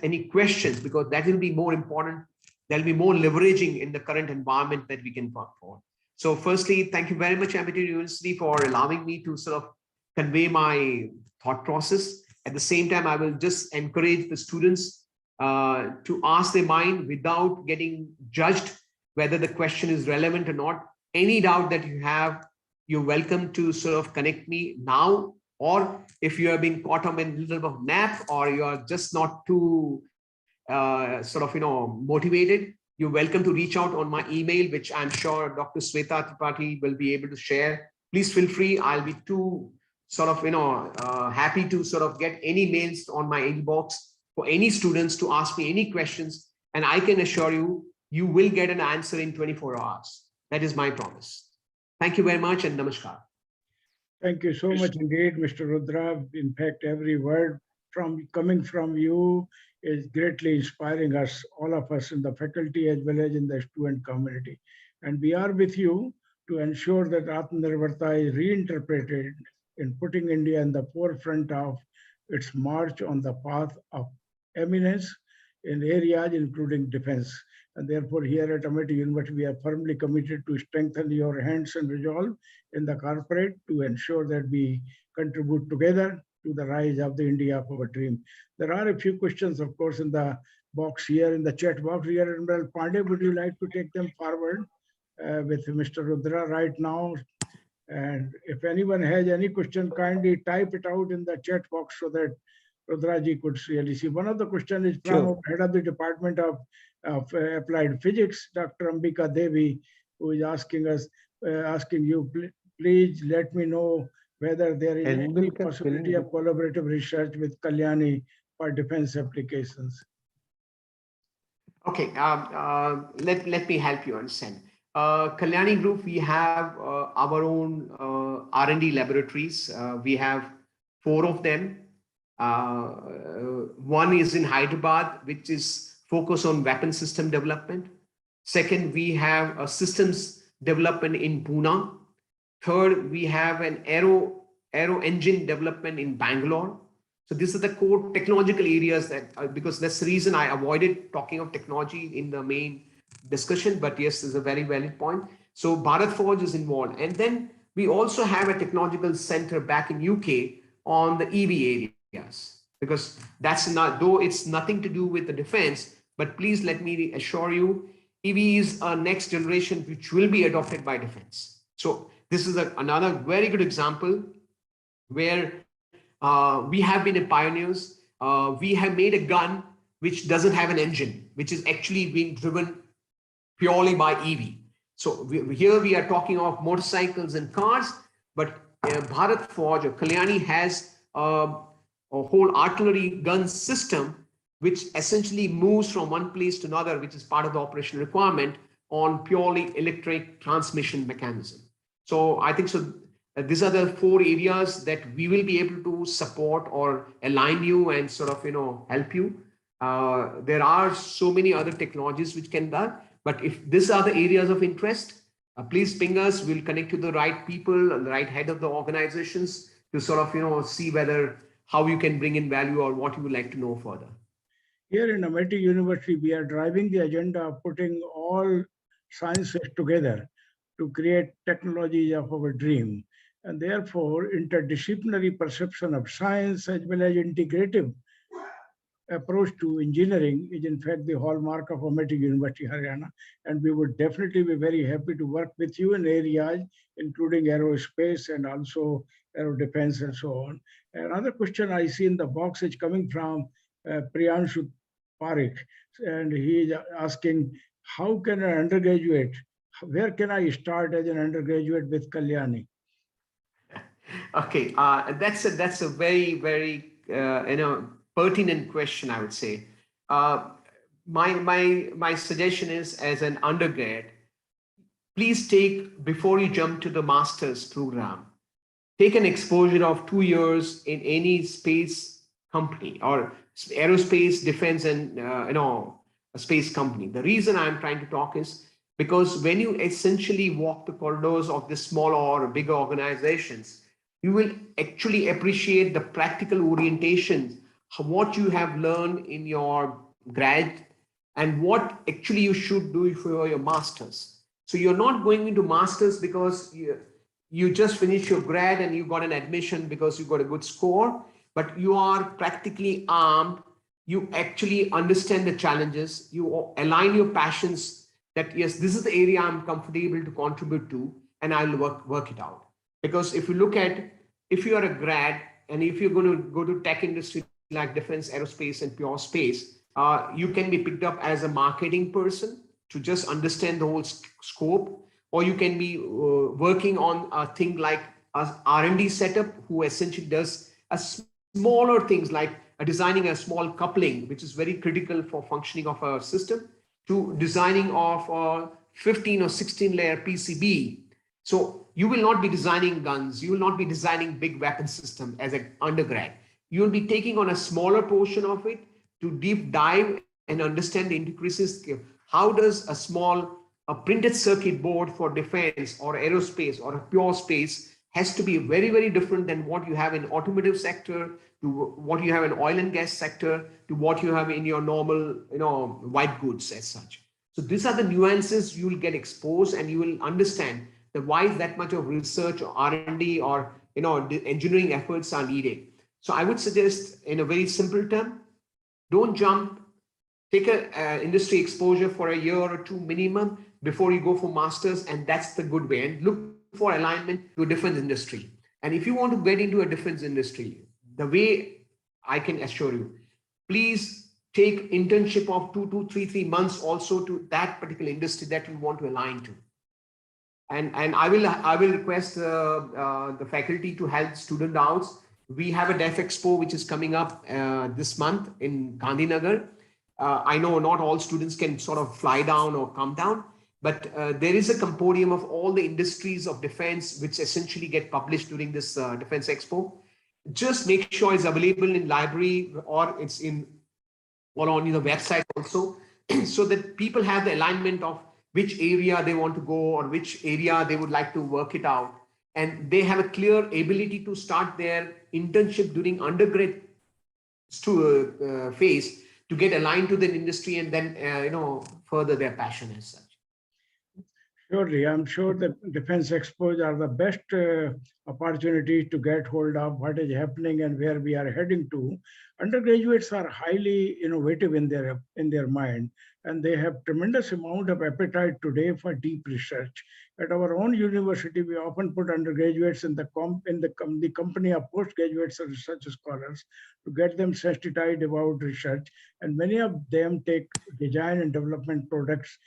any questions, because that will be more important. There'll be more leveraging in the current environment that we can work for. So firstly, thank you very much, Amity University, for allowing me to sort of convey my thought process. At the same time, I will just encourage the students to ask their mind without getting judged whether the question is relevant or not. Any doubt that you have, you're welcome to sort of connect me now, or if you are being caught up in a little bit of nap, or you are just not too motivated, you're welcome to reach out on my email, which I'm sure Dr. Sweta Tripathi will be able to share. Please feel free. I'll be too happy to sort of get any mails on my inbox for any students to ask me any questions. And I can assure you, you will get an answer in 24 hours. That is my promise. Thank you very much, and namaskar. Thank you so much indeed, Mr. Rudra. In fact, every word coming from you is greatly inspiring us, all of us in the faculty as well as in the student community. And we are with you to ensure that Atmanirbharta is reinterpreted in putting India in the forefront of its march on the path of eminence in areas including defense. And therefore, here at Amity University, we are firmly committed to strengthen your hands and resolve in the corporate to ensure that we contribute together to the rise of the India of our dream. There are a few questions, of course, in the box here, in the chat box here. Admiral Pandey, would you like to take them forward with Mr. Rudra right now? And if anyone has any question, kindly type it out in the chat box so that Rudraji could really see. One of the questions is from Sure. head of the Department of Applied Physics, Dr. Ambika Devi, who is asking us, asking you, please let me know whether there is any possibility of collaborative research with Kalyani for defense applications. Okay, let me help you understand. Kalyani Group, we have our own R&D laboratories. We have 4 of them. One is in Hyderabad, which is focused on weapon system development. Second, we have a systems development in Pune. Third, we have an aero engine development in Bangalore. So these are the core technological areas that, because that's the reason I avoided talking of technology in the main discussion, but yes, is a very valid point. So Bharat Forge is involved. And then we also have a technological center back in UK on the EV areas, because that's not, though it's nothing to do with the defense, but please let me assure you, EV is a next generation which will be adopted by defense. So this is another very good example where We have been pioneers. We have made a gun which doesn't have an engine, which is actually being driven purely by EV. So here we are talking of motorcycles and cars, but Bharat Forge or Kalyani has a whole artillery gun system which essentially moves from one place to another, which is part of the operational requirement on purely electric transmission mechanism. So I think so. These are the 4 areas that we will be able to support or align you and sort of help you. There are so many other technologies which can be done, but if these are the areas of interest, please ping us. We'll connect to the right people, the right head of the organizations to sort of see whether how you can bring in value or what you would like to know further. Here in Amity University, we are driving the agenda of putting all sciences together to create technologies of our dream. And therefore, interdisciplinary perception of science as well as integrative approach to engineering is in fact the hallmark of Amity University, Haryana. And we would definitely be very happy to work with you in areas including aerospace and also aero defense and so on. Another question I see in the box is coming from Priyanshu Parekh, and he is asking, how can an undergraduate, where can I start as an undergraduate with Kalyani? Okay, that's a very, very pertinent question, I would say. My suggestion is, as an undergrad, please take, before you jump to the master's program, take an exposure of 2 years in any space company or aerospace, defense, and a space company. The reason I'm trying to talk is because when you essentially walk the corridors of the smaller or bigger organizations, you will actually appreciate the practical orientation, what you have learned in your grad and what actually you should do for your masters. So you're not going into masters because you just finished your grad and you got an admission because you got a good score, but you are practically armed. You actually understand the challenges. You align your passions that, yes, this is the area I'm comfortable to contribute to, and I'll work it out. Because if you look at, if you are a grad and if you're going to go to tech industry like defense, aerospace, and pure space, you can be picked up as a marketing person to just understand the whole scope, or you can be working on a thing like a R&D setup, who essentially does a smaller things like designing a small coupling, which is very critical for functioning of a system, to designing of a 15 or 16 layer PCB. So you will not be designing guns. You will not be designing big weapon system as an undergrad. You will be taking on a smaller portion of it to deep dive and understand the intricacies. How does a small printed circuit board for defense or aerospace or a pure space has to be very, very different than what you have in automotive sector, to what you have in oil and gas sector, to what you have in your normal, white goods as such. So these are the nuances you will get exposed, and you will understand that why is that much of research or R&D or the engineering efforts are needed. So I would suggest, in a very simple term, don't jump. Take a industry exposure for a year or 2 minimum before you go for masters, and that's the good way. And look for alignment to a defense industry. And if you want to get into a defense industry, the way I can assure you, please take internship of 2 to 3 months also to that particular industry that you want to align to. And I will request the faculty to help student out. We have a Def Expo which is coming up this month in Gandhinagar. I know not all students can sort of fly down or come down, but there is a compendium of all the industries of defense which essentially get published during this Defense Expo. Just make sure it's available in library or it's in or on the website also, so that people have the alignment of which area they want to go or which area they would like to work it out. And they have a clear ability to start their internship during undergrad phase to get aligned to the industry and then, further their passion as such. Surely, I'm sure the Defense Expos are the best opportunity to get hold of what is happening and where we are heading to. Undergraduates are highly innovative in their mind, and they have tremendous amount of appetite today for deep research. At our own university, we often put undergraduates in the company of postgraduates and research scholars to get them sensitized about research, and many of them take design and development projects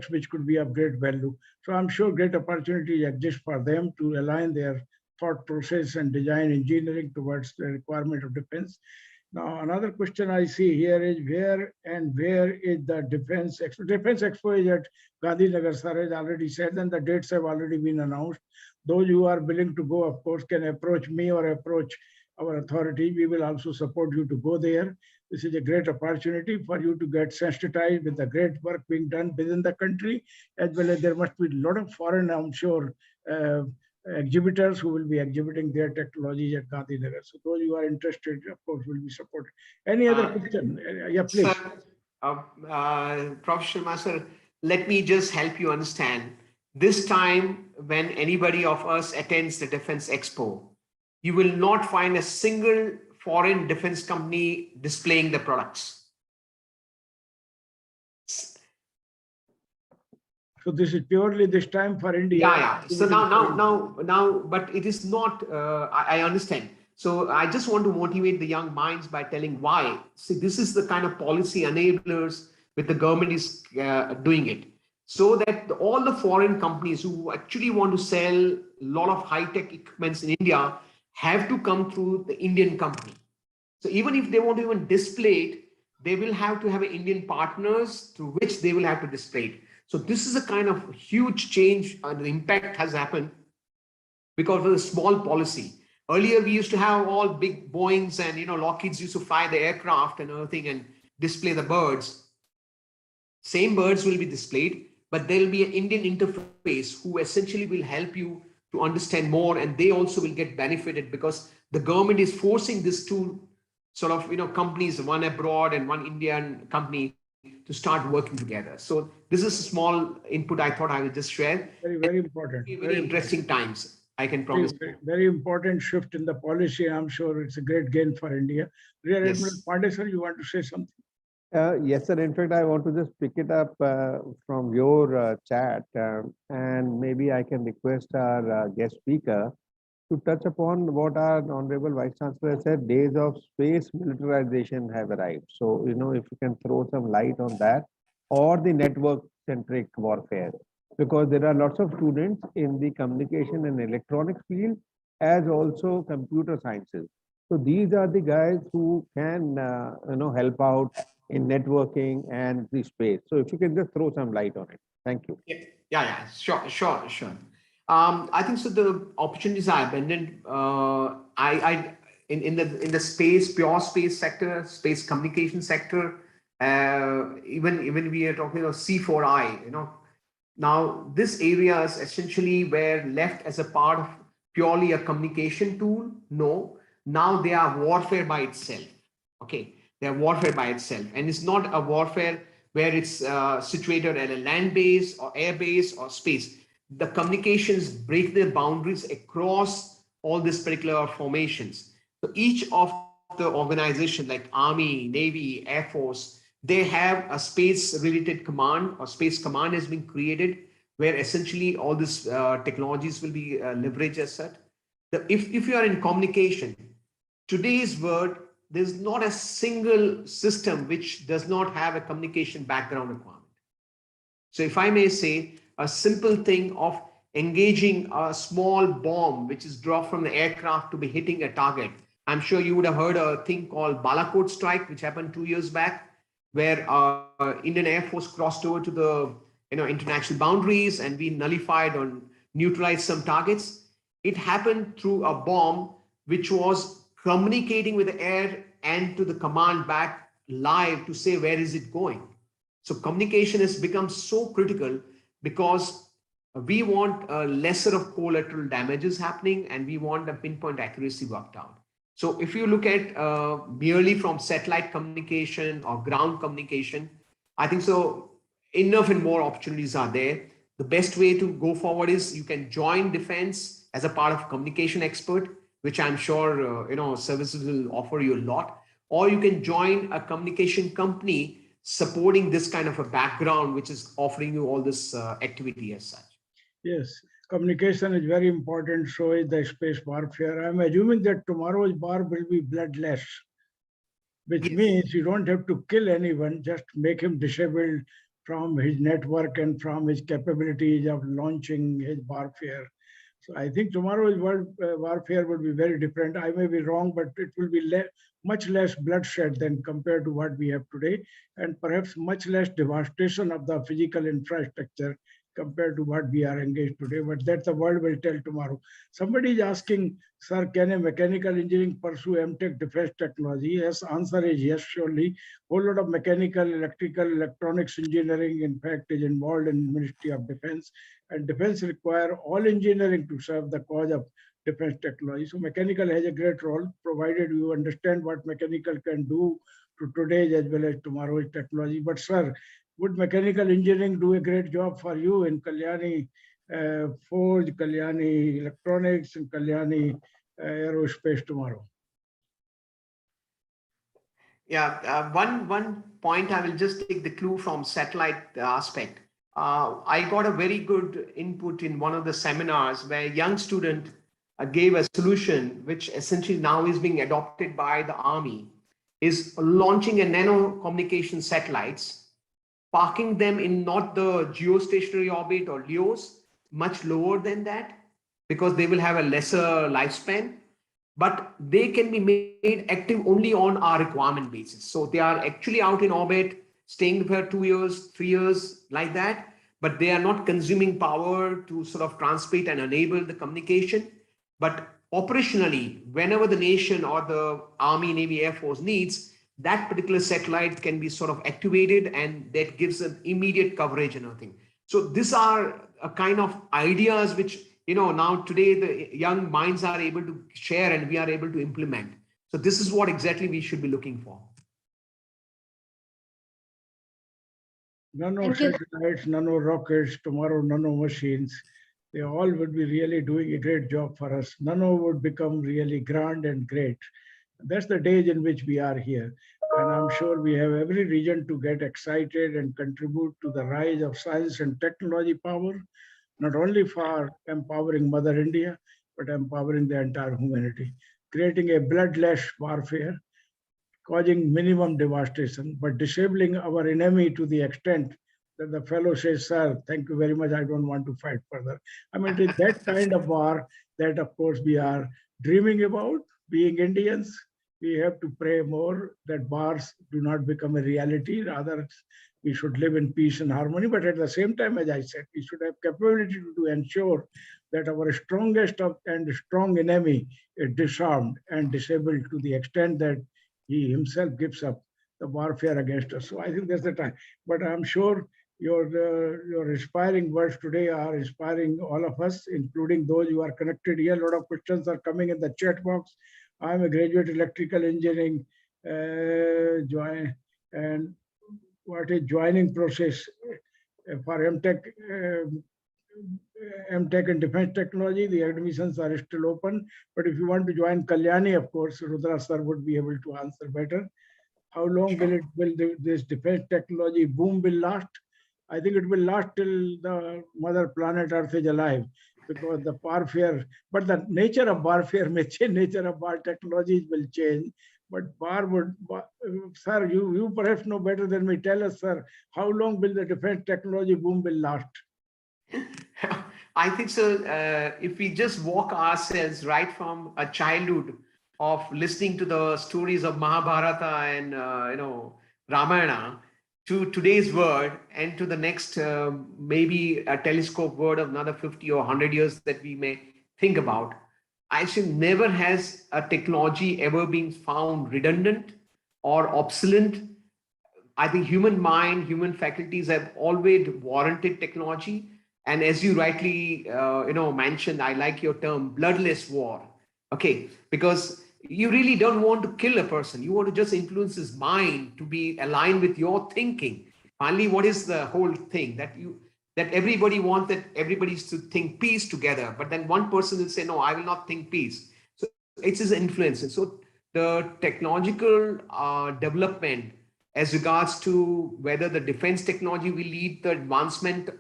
which could be of great value. So I'm sure great opportunities exist for them to align their thought process and design engineering towards the requirement of defense. Now, another question I see here is where is the Defense Expo? Defense Expo is at Gandhinagar, sir has already said, and the dates have already been announced. Those who are willing to go, of course, can approach me or approach our authority. We will also support you to go there. This is a great opportunity for you to get sensitized with the great work being done within the country, as well as there must be a lot of foreign, I'm sure, exhibitors who will be exhibiting their technologies at Gandhinagar. So those who are interested, of course, will be supported. Any other question? Yeah, please. Sir, Prof. Sharma, sir, let me just help you understand. This time, when anybody of us attends the Defense Expo, you will not find a single foreign defense company displaying the products. So this is purely this time for India. Yeah. So now, but it is not. I understand. So I just want to motivate the young minds by telling why. See, this is the kind of policy enablers that the government is doing it, so that all the foreign companies who actually want to sell a lot of high-tech equipments in India have to come through the Indian company. So even if they want to even display it, they will have to have Indian partners through which they will have to display it. So this is a kind of huge change, and the impact has happened because of the small policy. Earlier, we used to have all big Boeings and Lockheeds used to fly the aircraft and everything and display the birds. Same birds will be displayed, but there will be an Indian interface who essentially will help you to understand more, and they also will get benefited because the government is forcing these two sort of companies, one abroad and one Indian company, to start working together. So this is a small input I thought I would just share. Very important. Very interesting times, I can promise. Very important shift in the policy. I'm sure it's a great gain for India. Rear Admiral Pandey, sir, you want to say something? Yes, sir. In fact, I want to just pick it up from your chat, and maybe I can request our guest speaker to touch upon what our Honorable Vice Chancellor said, days of space militarization have arrived. So, if you can throw some light on that, or the network-centric warfare, because there are lots of students in the communication and electronics field, as also computer sciences. So these are the guys who can, help out in networking and the space. So if you can just throw some light on it. Thank you. Yeah, sure. I think so. The opportunities are abundant. In the space, pure space sector, space communication sector, even we are talking about C4I. Now this area is essentially were left as a part of purely a communication tool. No, now they are warfare by itself. Okay, they are warfare by itself, and it's not a warfare where it's situated at a land base or air base or space. The communications break the boundaries across all these particular formations. So each of the organization like Army, Navy, Air Force, they have a space related command, or space command has been created where essentially all these technologies will be leveraged as such. If you are in communication, today's world, there's not a single system which does not have a communication background requirement. So if I may say, a simple thing of engaging a small bomb which is dropped from the aircraft to be hitting a target. I'm sure you would have heard a thing called Balakot strike, which happened 2 years back, where Indian Air Force crossed over to the international boundaries and we nullified or neutralized some targets. It happened through a bomb which was communicating with the air and to the command back live to say where is it going. So communication has become so critical because we want lesser of collateral damages happening, and we want the pinpoint accuracy worked out. So if you look at merely from satellite communication or ground communication, I think so enough and more opportunities are there. The best way to go forward is you can join defense as a part of communication expert, which I'm sure services will offer you a lot. or you can join a communication company supporting this kind of a background, which is offering you all this activity as such. Yes, communication is very important. So is the space warfare. I'm assuming that tomorrow's war will be bloodless, which means you don't have to kill anyone, just make him disabled from his network and from his capabilities of launching his warfare. So I think tomorrow's world warfare will be very different. I may be wrong, but it will be much less bloodshed than compared to what we have today, and perhaps much less devastation of the physical infrastructure compared to what we are engaged today. But that the world will tell tomorrow. Somebody is asking, sir, can a mechanical engineering pursue Mtech defense technology? Yes, answer is yes, surely. Whole lot of mechanical, electrical, electronics engineering, in fact, is involved in Ministry of Defense. And defense require all engineering to serve the cause of defense technology. So mechanical has a great role, provided you understand what mechanical can do to today's as well as tomorrow's technology. But sir, would mechanical engineering do a great job for you in Kalyani Forge, Kalyani Electronics, and Kalyani Aerospace tomorrow? Yeah, one point I will just take the clue from satellite aspect. I got a very good input in one of the seminars where a young student gave a solution which essentially now is being adopted by the Army, is launching a nano communication satellites, parking them in not the geostationary orbit or LEOs, much lower than that, because they will have a lesser lifespan, but they can be made active only on our requirement basis. So they are actually out in orbit, staying for 2 years, 3 years, like that, but they are not consuming power to sort of transmit and enable the communication. But operationally, whenever the nation or the Army, Navy, Air Force needs, that particular satellite can be sort of activated, and that gives an immediate coverage and everything. So these are a kind of ideas which, now today the young minds are able to share and we are able to implement. So this is what exactly we should be looking for. Nano satellites, nano rockets, tomorrow nano machines, they all would be really doing a great job for us. Nano would become really grand and great. That's the days in which we are here. And I'm sure we have every reason to get excited and contribute to the rise of science and technology power, not only for empowering Mother India, but empowering the entire humanity, creating a bloodless warfare, causing minimum devastation, but disabling our enemy to the extent that the fellow says, sir, thank you very much, I don't want to fight further. I mean, it is that kind of war that, of course, we are dreaming about. Being Indians, we have to pray more that wars do not become a reality. Rather, we should live in peace and harmony. But at the same time, as I said, we should have capability to ensure that our strongest and strong enemy is disarmed and disabled to the extent that he himself gives up the warfare against us. So I think that's the time. But I'm sure your inspiring words today are inspiring all of us, including those who are connected here. A lot of questions are coming in the chat box. I'm a graduate electrical engineering and what is joining process for Mtech and defense technology. The admissions are still open. But if you want to join Kalyani, of course, Rudra sir would be able to answer better. How long will this defense technology boom will last? I think it will last till the mother planet Earth is alive, because the warfare, but the nature of warfare may change, nature of war technologies will change. But war would, sir, you perhaps know better than me. Tell us, sir, how long will the defense technology boom will last? I think so. If we just walk ourselves right from a childhood of listening to the stories of Mahabharata and Ramayana to today's world and to the next maybe a telescope world of another 50 or 100 years that we may think about, I think never has a technology ever been found redundant or obsolete. I think human mind, human faculties have always warranted technology. And as you rightly mentioned, I like your term, bloodless war. Okay, because you really don't want to kill a person. You want to just influence his mind to be aligned with your thinking. Finally, what is the whole thing? That everybody wants that everybody to think peace together. But then one person will say, no, I will not think peace. So it's his influence. And so the technological development as regards to whether the defense technology will lead the advancement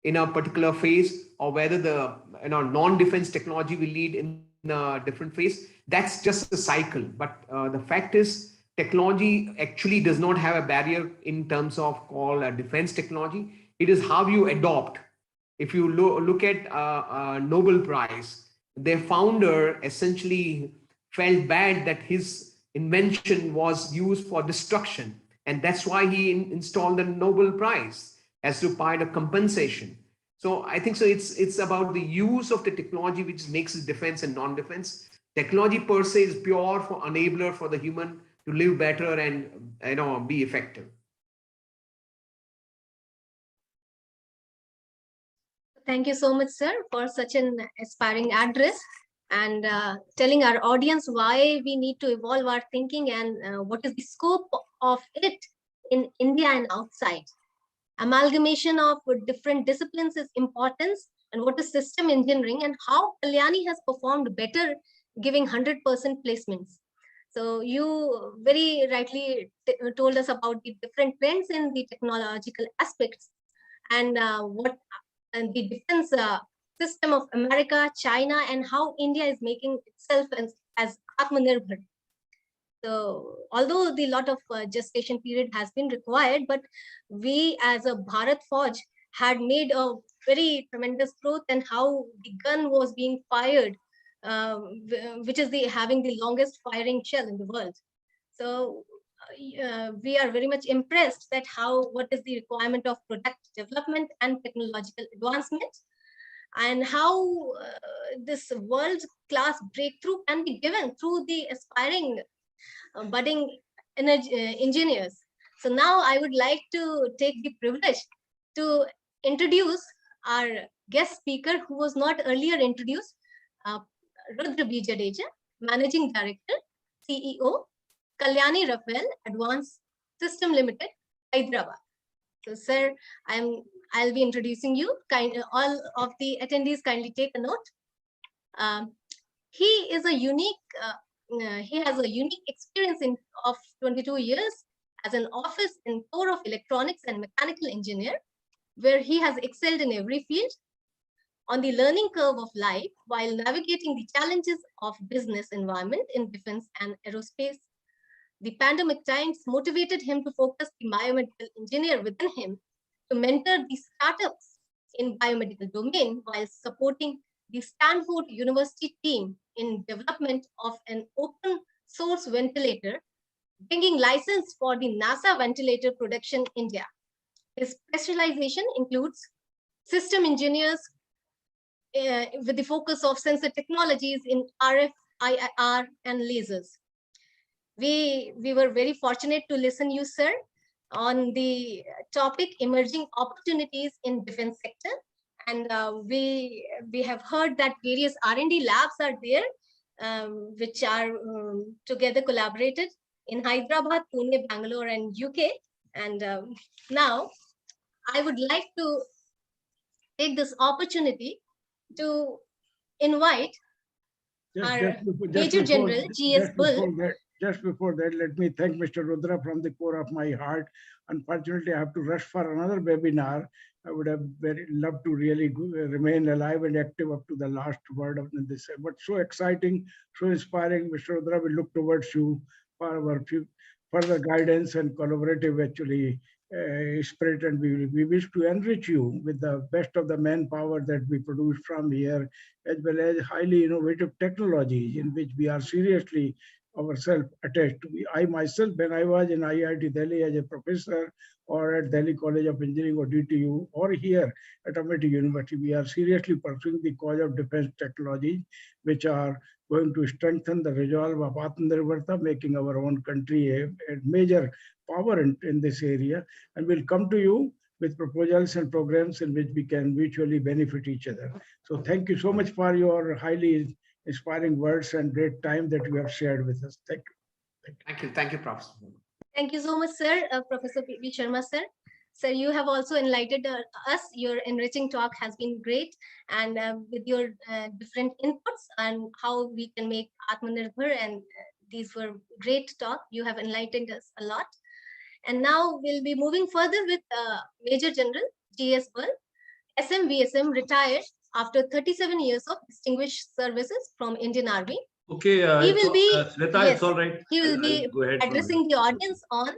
in a particular phase, or whether the non-defense technology will lead in a different phase. That's just a cycle. But the fact is, technology actually does not have a barrier in terms of called a defense technology. It is how you adopt. If you look at Nobel Prize, their founder essentially felt bad that his invention was used for destruction. And that's why he installed the Nobel Prize as to provide a compensation. So I think so it's about the use of the technology which makes it defense and non-defense. Technology per se is pure for enabler for the human to live better and be effective. Thank you so much, sir, for such an aspiring address and telling our audience why we need to evolve our thinking and what is the scope of it in India and outside. Amalgamation of different disciplines is important, and what is system engineering and how Kalyani has performed better giving 100% placements. So you very rightly told us about the different trends in the technological aspects and what and the defense system of America, China, and how India is making itself as Atmanirbhar. So although the lot of gestation period has been required, but we as a Bharat Fauj had made a very tremendous growth, and how the gun was being fired, which is having the longest firing shell in the world. So we are very much impressed that what is the requirement of product development and technological advancement, and how this world-class breakthrough can be given through the aspiring budding engineers. So now I would like to take the privilege to introduce our guest speaker who was not earlier introduced, Rudra B Jadeja, Managing Director, CEO, Kalyani Rafael Advanced System Limited, Hyderabad. So sir, I'll be introducing you. All of the attendees kindly take a note. He has a unique experience of 22 years as an office in core of electronics and mechanical engineer, where he has excelled in every field on the learning curve of life while navigating the challenges of business environment in defense and aerospace. The pandemic times motivated him to focus the biomedical engineer within him to mentor the startups in biomedical domain while supporting the Stanford University team in development of an open source ventilator, bringing license for the NASA ventilator production in India. His specialization includes system engineers with the focus of sensor technologies in RF, IR, and lasers. We were very fortunate to listen you, sir, on the topic emerging opportunities in defense sector. And we have heard that various R&D labs are there, which are together collaborated in Hyderabad, Pune, Bangalore, and UK. And now I would like to take this opportunity to invite our Major General GS Bal. Just before that, let me thank Mr. Rudra from the core of my heart. Unfortunately, I have to rush for another webinar. I would have very loved to really remain alive and active up to the last word of this. But so exciting, so inspiring. Mr. Rudra, we look towards you for our further guidance and collaborative actually spirit, and we wish to enrich you with the best of the manpower that we produce from here, as well as highly innovative technologies in which we are seriously ourselves attached to. I myself, when I was in IIT Delhi as a professor or at Delhi College of Engineering or DTU or here at Amity University, we are seriously pursuing the cause of defense technology, which are going to strengthen the resolve of Atmanirbharta, making our own country a major power in this area. And we'll come to you with proposals and programs in which we can mutually benefit each other. So thank you so much for your highly inspiring words and great time that you have shared with us. Thank you. Thank you, Prof. Thank you so much, sir. Professor P.B Sharma, sir. Sir, you have also enlightened us. Your enriching talk has been great, and with your different inputs on how we can make Atmanirbhar and These were great talk. You have enlightened us a lot. And now we'll be moving further with Major General GS Bal, SMVSM, retired after 37 years of distinguished services from Indian Army. Okay, he will be Shweta, yes, it's all right. he will be go ahead addressing the audience on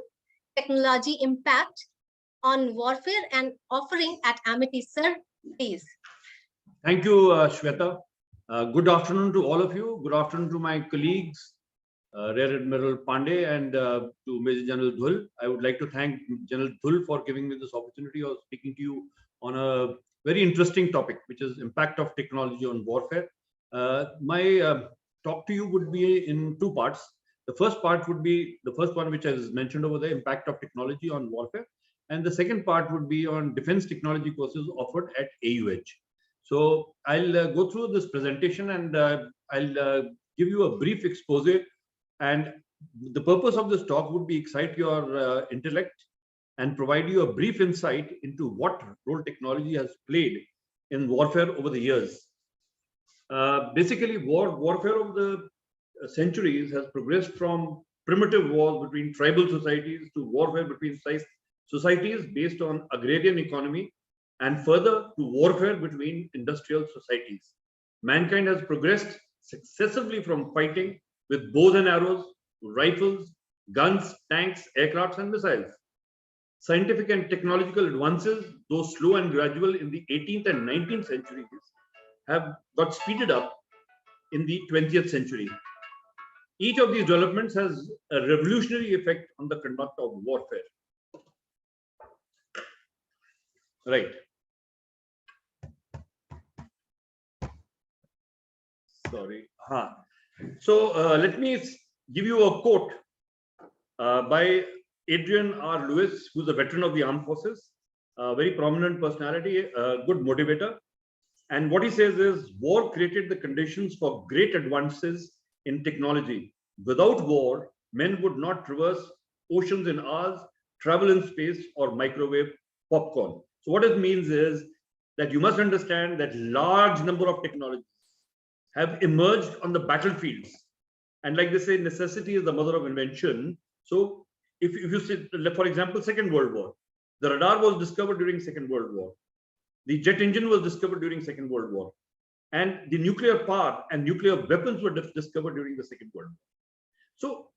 technology impact on warfare and offering at Amity. Sir, please. Thank you, Shweta. Good afternoon to all of you. Good afternoon to my colleagues, Rear Admiral Pandey and to Major General Dhul. I would like to thank General Dhul for giving me this opportunity of speaking to you on a very interesting topic, which is impact of technology on warfare. My talk to you would be in two parts. The first part would be the first one, which is mentioned over there, impact of technology on warfare. And the second part would be on defense technology courses offered at AUH. So I'll go through this presentation and I'll give you a brief expose. And the purpose of this talk would be excite your intellect and provide you a brief insight into what role technology has played in warfare over the years. Basically, warfare over the centuries has progressed from primitive wars between tribal societies to warfare between societies based on agrarian economy, and further to warfare between industrial societies. Mankind has progressed successively from fighting with bows and arrows to rifles, guns, tanks, aircrafts, and missiles. Scientific and technological advances, though slow and gradual in the 18th and 19th centuries, have got speeded up in the 20th century. Each of these developments has a revolutionary effect on the conduct of warfare. Right. Sorry. So let me give you a quote by Adrian R. Lewis, who's a veteran of the armed forces, a very prominent personality, a good motivator. And what he says is, war created the conditions for great advances in technology. Without war, men would not traverse oceans in hours, travel in space, or microwave popcorn. So what it means is that you must understand that large number of technologies have emerged on the battlefields. And like they say, necessity is the mother of invention. So if you say, for example, Second World War, the radar was discovered during Second World War. The jet engine was discovered during Second World War. And the nuclear power and nuclear weapons were discovered during the Second World War. So,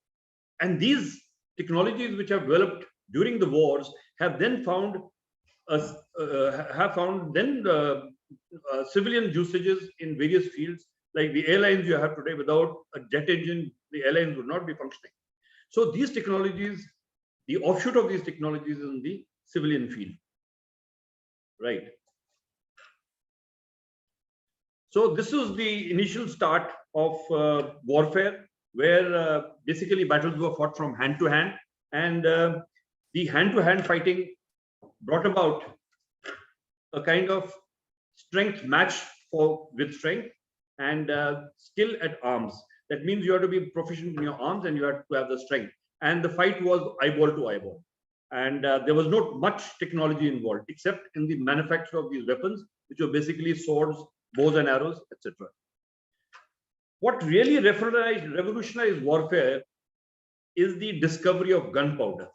and these technologies which have developed during the wars have then found civilian usages in various fields, like the airlines you have today. Without a jet engine, the airlines would not be functioning. So these technologies, the offshoot of these technologies is in the civilian field, right? So this was the initial start of warfare, where basically battles were fought from hand to hand, and the hand-to-hand fighting brought about a kind of strength match with strength and skill at arms. That means you have to be proficient in your arms and you have to have the strength. And the fight was eyeball to eyeball. And there was not much technology involved, except in the manufacture of these weapons, which were basically swords, bows and arrows, etc. What really revolutionized warfare is the discovery of gunpowder.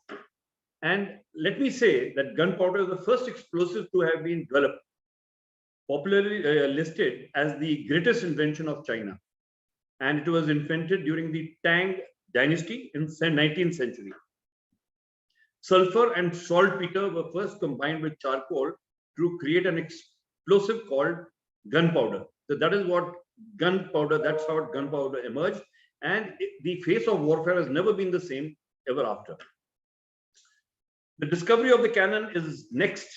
And let me say that gunpowder is the first explosive to have been developed, popularly listed as the greatest invention of China. And it was invented during the Tang dynasty in the 19th century. Sulfur and saltpeter were first combined with charcoal to create an explosive called gunpowder. So that is what gunpowder, that's how gunpowder emerged. And the face of warfare has never been the same ever after. The discovery of the cannon is next.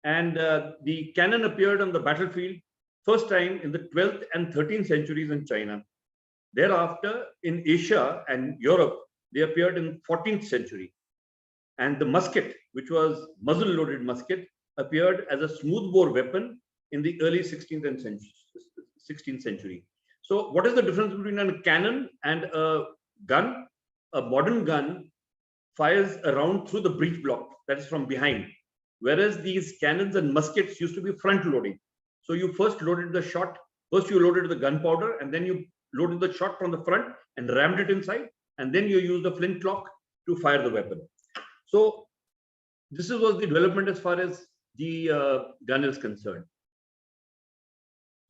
And the cannon appeared on the battlefield first time in the 12th and 13th centuries in China. Thereafter, in Asia and Europe, they appeared in 14th century. And the musket, which was muzzle-loaded musket, appeared as a smoothbore weapon in the early 16th century. So what is the difference between a cannon and a gun? A modern gun fires a round through the breech block, that is from behind. Whereas these cannons and muskets used to be front loading. So you first loaded the shot, first you loaded the gunpowder, and then you loaded the shot from the front and rammed it inside, and then you use the flintlock to fire the weapon. So this was the development as far as the gun is concerned.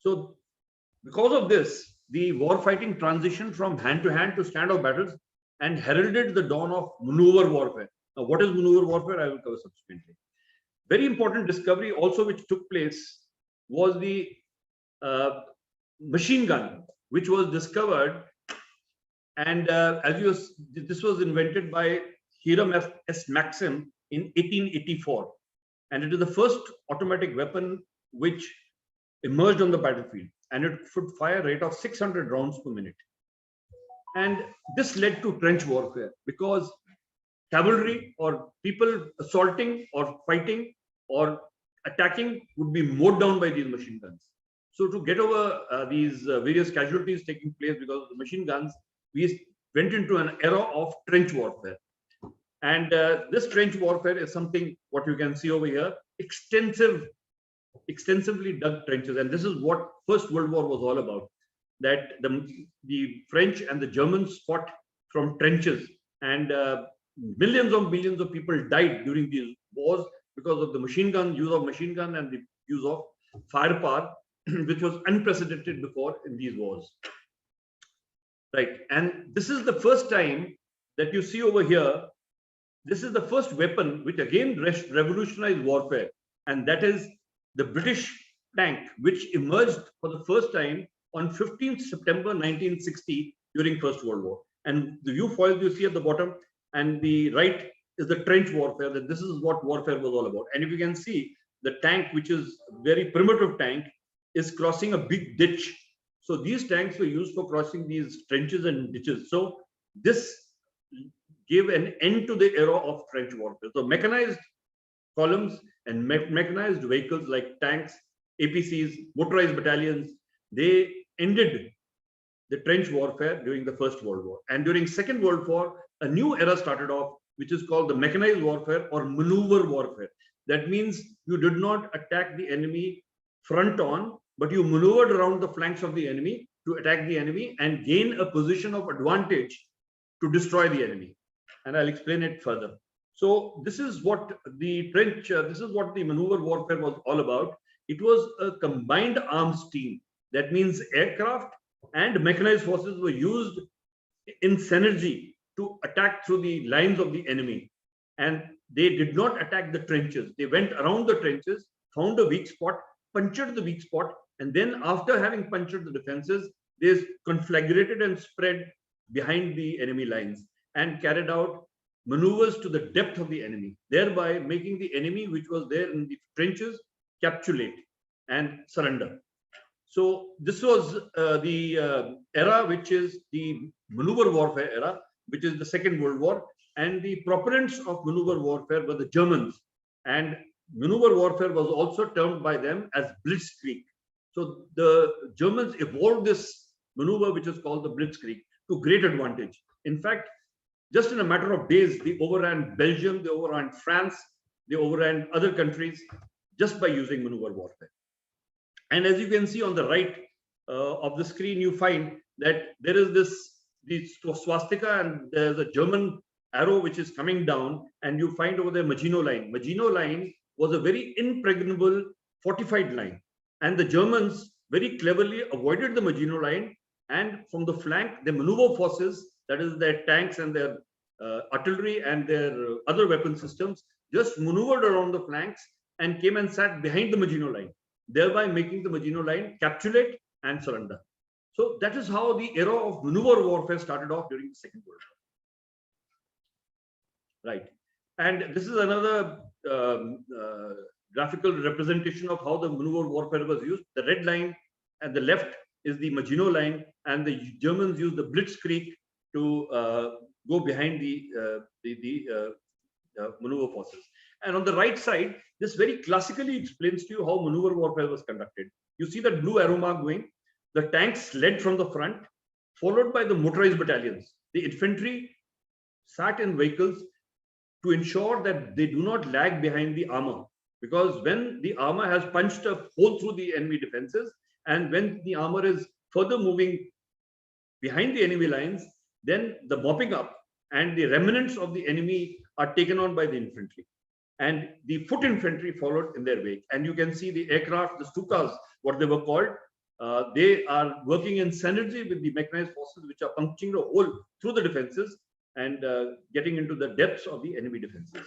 So because of this, the warfighting transitioned from hand-to-hand to standoff battles and heralded the dawn of maneuver warfare. Now, what is maneuver warfare? I will cover subsequently. Very important discovery also which took place was the machine gun, which was discovered, and this was invented by Hiram S. Maxim in 1884, and it is the first automatic weapon which emerged on the battlefield, and it could fire a rate of 600 rounds per minute. And this led to trench warfare because cavalry or people assaulting or fighting or attacking would be mowed down by these machine guns. So to get over these various casualties taking place because of the machine guns, we went into an era of trench warfare. And this trench warfare is something what you can see over here, extensively dug trenches. And this is what First World War was all about, that the French and the Germans fought from trenches, and millions of people died during these wars because of the machine gun, use of machine gun, and the use of firepower, which was unprecedented before in these wars. Right, and this is the first time that you see over here, this is the first weapon which again revolutionized warfare, and that is the British tank, which emerged for the first time on 15th September 1960 during First World War. And the view foils you see at the bottom and the right is the trench warfare, that this is what warfare was all about. And if you can see, the tank, which is a very primitive tank, is crossing a big ditch. So these tanks were used for crossing these trenches and ditches. So this gave an end to the era of trench warfare. So mechanized columns and mechanized vehicles like tanks, APCs, motorized battalions, they ended the trench warfare during the First World War. And during Second World War, a new era started off, which is called the mechanized warfare or maneuver warfare. That means you did not attack the enemy front on, but you maneuvered around the flanks of the enemy to attack the enemy and gain a position of advantage to destroy the enemy. And I'll explain it further. So this is what the this is what the maneuver warfare was all about. It was a combined arms team. That means aircraft and mechanized forces were used in synergy to attack through the lines of the enemy. And they did not attack the trenches. They went around the trenches, found a weak spot, punctured the weak spot, and then after having punctured the defenses, they conflagrated and spread behind the enemy lines and carried out maneuvers to the depth of the enemy, thereby making the enemy which was there in the trenches capitulate and surrender. So this was the era which is the maneuver warfare era, which is the Second World War, and the proponents of maneuver warfare were the Germans, and maneuver warfare was also termed by them as blitzkrieg. So the Germans evolved this maneuver which is called the blitzkrieg to great advantage. In fact, just in a matter of days, they overran Belgium, they overran France, they overran other countries just by using maneuver warfare. And as you can see on the right of the screen, you find that there is this swastika and there's a German arrow which is coming down, and you find over there Maginot Line. Maginot Line was a very impregnable fortified line, and the Germans very cleverly avoided the Maginot Line, and from the flank, the maneuver forces, that is their tanks and their artillery and their other weapon systems, just maneuvered around the flanks and came and sat behind the Maginot Line, thereby making the Maginot Line capitulate and surrender. So that is how the era of maneuver warfare started off during the Second World War. Right. And this is another graphical representation of how the maneuver warfare was used. The red line at the left is the Maginot Line, and the Germans used the blitzkrieg to go behind the maneuver forces. And on the right side, this very classically explains to you how maneuver warfare was conducted. You see that blue arrow mark going. The tanks led from the front, followed by the motorized battalions. The infantry sat in vehicles to ensure that they do not lag behind the armor. Because when the armor has punched a hole through the enemy defenses, and when the armor is further moving behind the enemy lines, then the mopping up and the remnants of the enemy are taken on by the infantry. And the foot infantry followed in their wake. And you can see the aircraft, the Stukas, what they were called, they are working in synergy with the mechanized forces, which are puncturing a hole through the defenses and getting into the depths of the enemy defenses.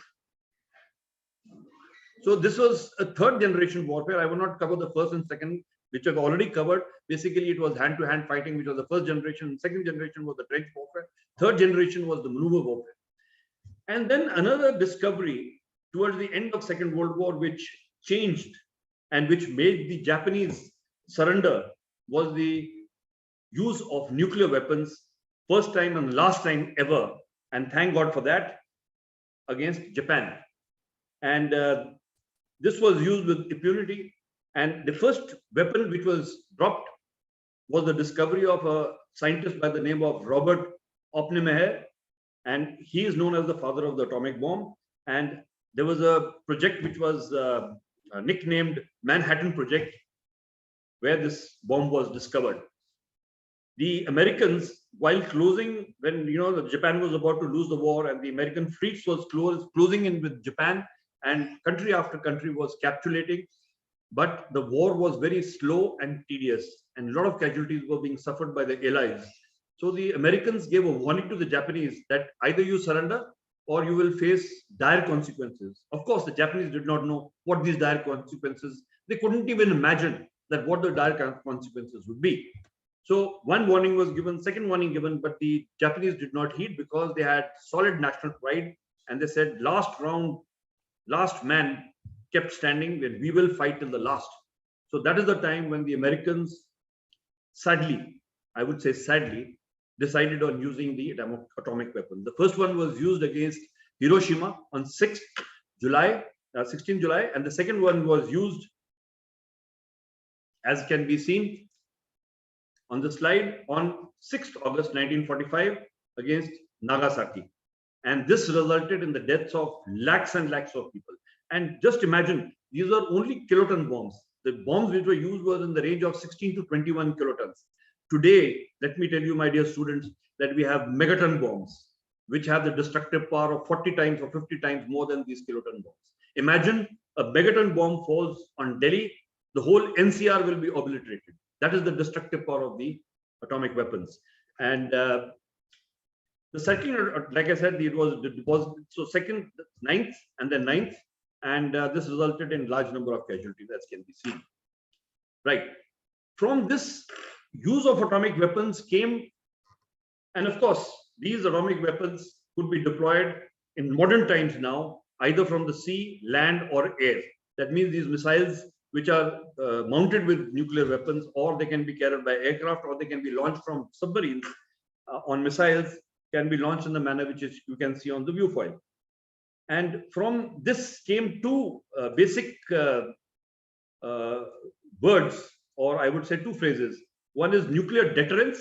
So this was a third generation warfare. I will not cover the first and second, which I've already covered. Basically, it was hand-to-hand fighting, which was the first generation. Second generation was the trench warfare. Third generation was the maneuver warfare. And then another discovery towards the end of Second World War, which changed and which made the Japanese surrender, was the use of nuclear weapons, first time and last time ever, and thank God for that, against Japan. And this was used with impunity. And the first weapon which was dropped was the discovery of a scientist by the name of Robert Oppenheimer, and he is known as the father of the atomic bomb. And there was a project which was nicknamed Manhattan Project, where this bomb was discovered. The Americans, while closing, when Japan was about to lose the war and the American fleet was closing in with Japan, and country after country was capitulating, but the war was very slow and tedious, and a lot of casualties were being suffered by the Allies. So the Americans gave a warning to the Japanese that either you surrender or you will face dire consequences. Of course, the Japanese did not know what these dire consequences. They couldn't even imagine that what the dire consequences would be. So one warning was given, second warning given, but the Japanese did not heed because they had solid national pride, and they said, last round, last man kept standing, when we will fight till the last. So that is the time when the Americans, sadly, I would say sadly, decided on using the atomic weapon. The first one was used against Hiroshima on 16th July, and the second one was used, as can be seen on the slide, on 6th August 1945 against Nagasaki. And this resulted in the deaths of lakhs and lakhs of people. And just imagine, these are only kiloton bombs. The bombs which were used were in the range of 16 to 21 kilotons. Today, let me tell you, my dear students, that we have megaton bombs, which have the destructive power of 40 times or 50 times more than these kiloton bombs. Imagine a megaton bomb falls on Delhi, the whole NCR will be obliterated. That is the destructive power of the atomic weapons. And the second, like I said, it was so second, 9th, and then 9th, and this resulted in large number of casualties, as can be seen. Right. From this use of atomic weapons came, and of course, these atomic weapons could be deployed in modern times now, either from the sea, land, or air. That means these missiles, which are mounted with nuclear weapons, or they can be carried by aircraft, or they can be launched from submarines on missiles, can be launched in the manner which is, you can see on the viewfoil. And from this came two basic words, or I would say two phrases. One is nuclear deterrence,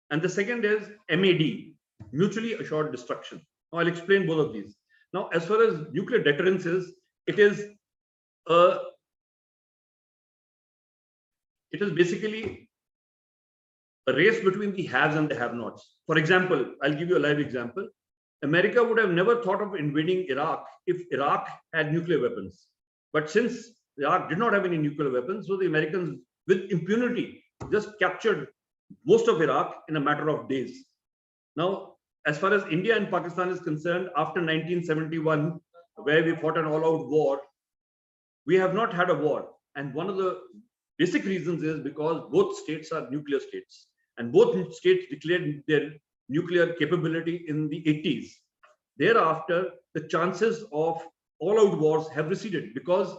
and the second is MAD, mutually assured destruction. Now I'll explain both of these. Now, as far as nuclear deterrence is, it is basically a race between the haves and the have-nots. For example, I'll give you a live example. America would have never thought of invading Iraq if Iraq had nuclear weapons. But since Iraq did not have any nuclear weapons, so the Americans, with impunity, just captured most of Iraq in a matter of days. Now, as far as India and Pakistan is concerned, after 1971, where we fought an all-out war, we have not had a war. And one of the basic reasons is because both states are nuclear states. And both states declared their nuclear capability in the 80s. Thereafter, the chances of all-out wars have receded, because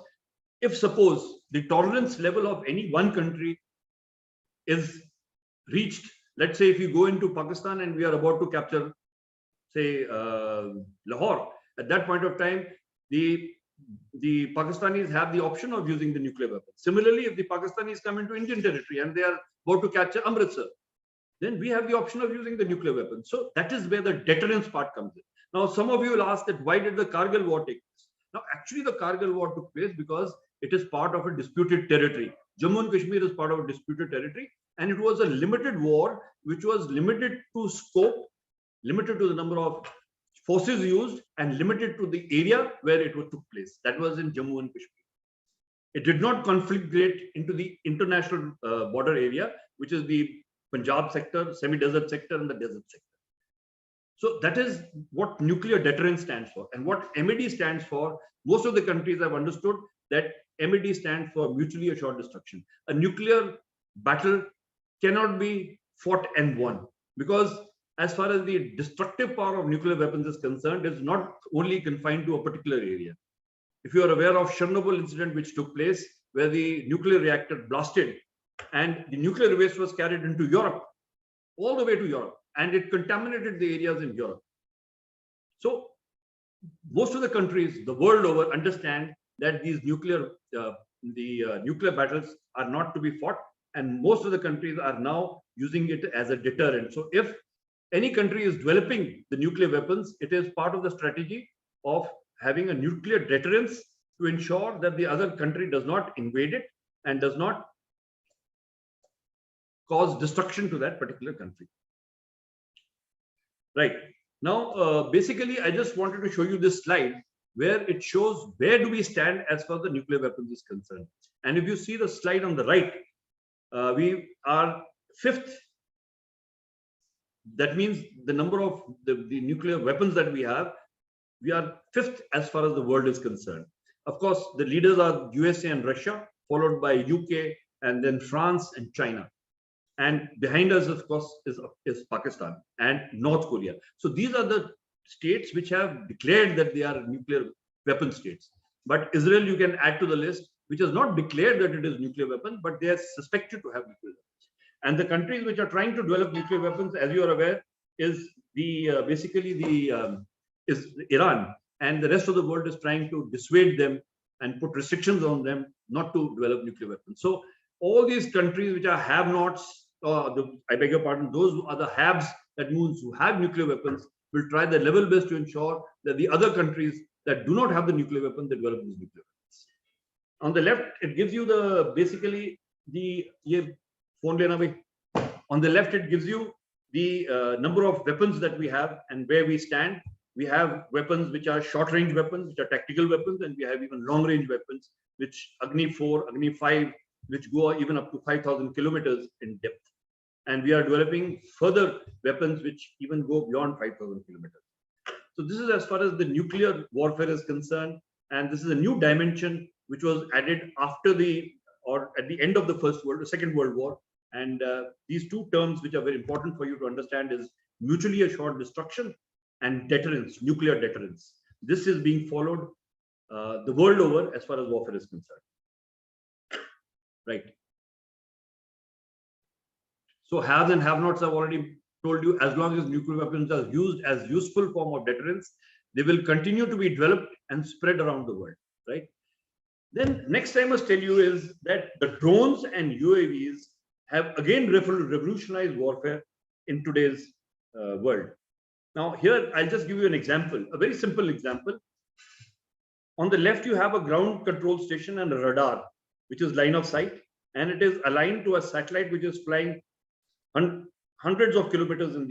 if suppose the tolerance level of any one country is reached, let's say if you go into Pakistan and we are about to capture, say, Lahore, at that point of time, the Pakistanis have the option of using the nuclear weapon. Similarly, if the Pakistanis come into Indian territory and they are about to capture Amritsar, then we have the option of using the nuclear weapon. So that is where the deterrence part comes in. Now, some of you will ask that why did the Cargill War take place? Now, actually, the Cargill War took place because it is part of a disputed territory. Jammu and Kashmir is part of a disputed territory, and it was a limited war, which was limited to scope, limited to the number of forces used, and limited to the area where it took place. That was in Jammu and Kashmir. It did not conflagrate into the international border area, which is the Punjab sector, semi-desert sector, and the desert sector. So that is what nuclear deterrence stands for. And what MAD stands for, most of the countries have understood that MAD stands for mutually assured destruction. A nuclear battle cannot be fought and won, because as far as the destructive power of nuclear weapons is concerned, it's not only confined to a particular area. If you are aware of Chernobyl incident which took place, where the nuclear reactor blasted and the nuclear waste was carried into Europe, all the way to Europe, and it contaminated the areas in Europe. So most of the countries the world over understand that these nuclear battles are not to be fought, and most of the countries are now using it as a deterrent. So if any country is developing the nuclear weapons, it is part of the strategy of having a nuclear deterrence to ensure that the other country does not invade it and does not cause destruction to that particular country. Right. Now, basically, I just wanted to show you this slide where it shows where do we stand as far as the nuclear weapons is concerned. And if you see the slide on the right, we are 5th. That means the number of the nuclear weapons that we have, we are 5th as far as the world is concerned. Of course, the leaders are USA and Russia, followed by UK, and then France and China. And behind us, of course, is Pakistan and North Korea. So these are the states which have declared that they are nuclear weapon states. But Israel, you can add to the list, which has not declared that it is nuclear weapon, but they are suspected to have nuclear weapons. And the countries which are trying to develop nuclear weapons, as you are aware, is is Iran, and the rest of the world is trying to dissuade them and put restrictions on them not to develop nuclear weapons. So all these countries which are have-nots, I beg your pardon, those are the haves, that means who have nuclear weapons, will try their level best to ensure that the other countries that do not have the nuclear weapon, they develop these nuclear weapons. On the left, it gives you on the left, it gives you the number of weapons that we have and where we stand. We have weapons which are short-range weapons, which are tactical weapons, and we have even long-range weapons, which Agni 4, Agni 5, which go even up to 5,000 kilometers in depth. And we are developing further weapons which even go beyond 5,000 kilometers. So this is as far as the nuclear warfare is concerned, and this is a new dimension which was added after at the end of the Second World War. And these two terms which are very important for you to understand is mutually assured destruction and deterrence, nuclear deterrence. This is being followed the world over as far as warfare is concerned. Right. So haves and have-nots, I've already told you, as long as nuclear weapons are used as useful form of deterrence, they will continue to be developed and spread around the world, right? Then next I must tell you is that the drones and UAVs have again revolutionized warfare in today's world. Now here, I'll just give you an example, a very simple example. On the left, you have a ground control station and a radar, which is line of sight, and it is aligned to a satellite which is flying hundreds of kilometers in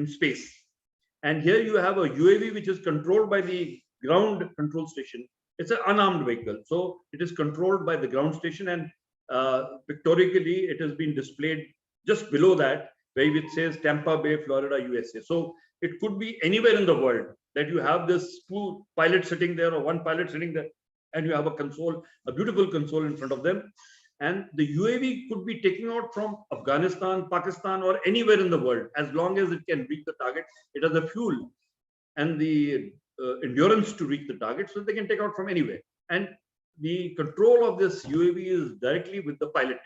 space. And here you have a UAV which is controlled by the ground control station. It's an unarmed vehicle, so it is controlled by the ground station, and pictorially it has been displayed just below that, where it says Tampa Bay, Florida, USA. So it could be anywhere in the world that you have this two pilots sitting there or one pilot sitting there, and you have a console, a beautiful console in front of them. And the UAV could be taken out from Afghanistan, Pakistan, or anywhere in the world, as long as it can reach the target. It has the fuel and the endurance to reach the target, so they can take out from anywhere. And the control of this UAV is directly with the pilot,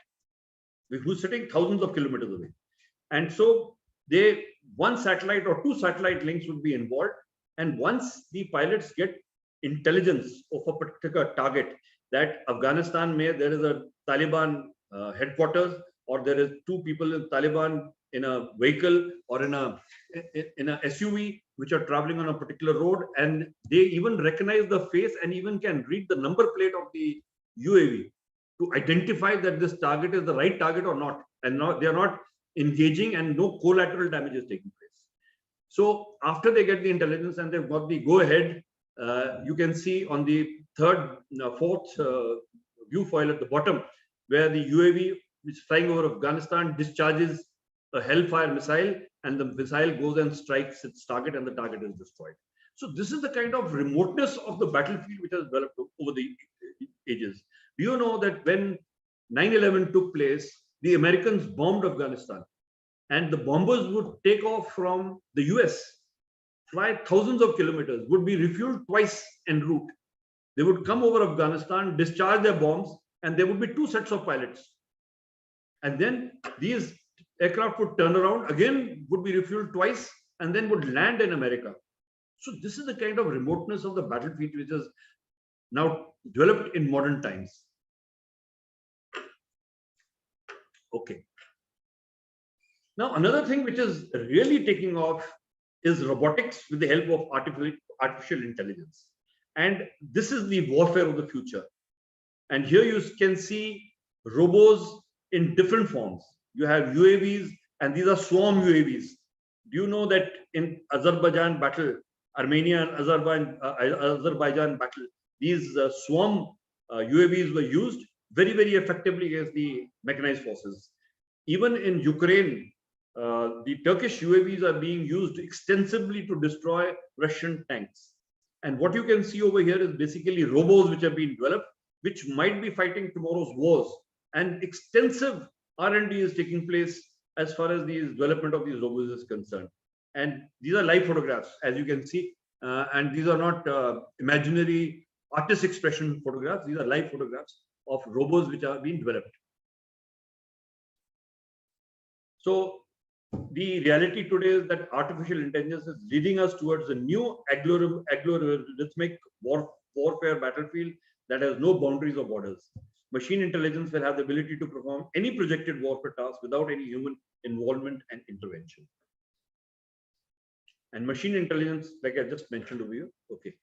who's sitting thousands of kilometers away. And so one satellite or two satellite links would be involved. And once the pilots get intelligence of a particular target, that Afghanistan there is a Taliban headquarters, or there is two people in Taliban in a vehicle or in a SUV which are traveling on a particular road, and they even recognize the face and even can read the number plate of the UAV. to identify that this target is the right target or not, and they are not engaging and no collateral damage is taking place. So after they get the intelligence and they've got the go ahead, you can see on the fourth view foil at the bottom, where the UAV which is flying over Afghanistan discharges a Hellfire missile, and the missile goes and strikes its target, and the target is destroyed. So this is the kind of remoteness of the battlefield which has developed over the ages. Do you know that when 9/11 took place, the Americans bombed Afghanistan, and the bombers would take off from the US, fly thousands of kilometers, would be refueled twice en route. They would come over Afghanistan, discharge their bombs, and there would be 2 sets of pilots. And then these aircraft would turn around, again would be refueled twice, and then would land in America. So this is the kind of remoteness of the battlefield which is now developed in modern times. Okay. Now, another thing which is really taking off is robotics with the help of artificial intelligence. And this is the warfare of the future. And here you can see robos in different forms. You have UAVs, and these are swarm UAVs. Do you know that in Azerbaijan battle, Armenia and Azerbaijan battle, these swarm UAVs were used very, very effectively against the mechanized forces. Even in Ukraine, the Turkish UAVs are being used extensively to destroy Russian tanks. And what you can see over here is basically robos which have been developed, which might be fighting tomorrow's wars. And extensive R&D is taking place as far as the development of these robots is concerned. And these are live photographs, as you can see. And these are not imaginary artist expression photographs. These are live photographs of robots which are being developed. So the reality today is that artificial intelligence is leading us towards a new algorithmic warfare battlefield that has no boundaries or borders. Machine intelligence will have the ability to perform any projected warfare task without any human involvement and intervention. And machine intelligence, like I just mentioned over here. Okay.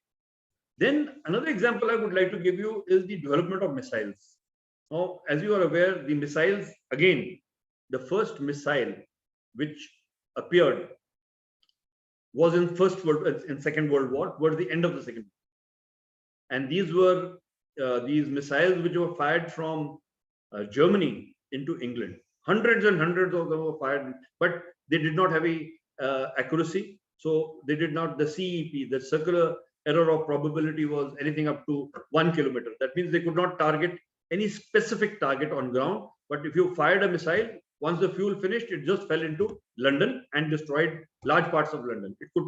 Then another example I would like to give you is the development of missiles. Now, as you are aware, the missiles, again, the first missile which appeared was in Second World War, towards the end of the Second War. And these were these missiles which were fired from Germany into England. Hundreds and hundreds of them were fired, but they did not have a accuracy. So they did not, the CEP, the circular error of probability, was anything up to 1 kilometer. That means they could not target any specific target on ground. But if you fired a missile, once the fuel finished, it just fell into London and destroyed large parts of London. It could,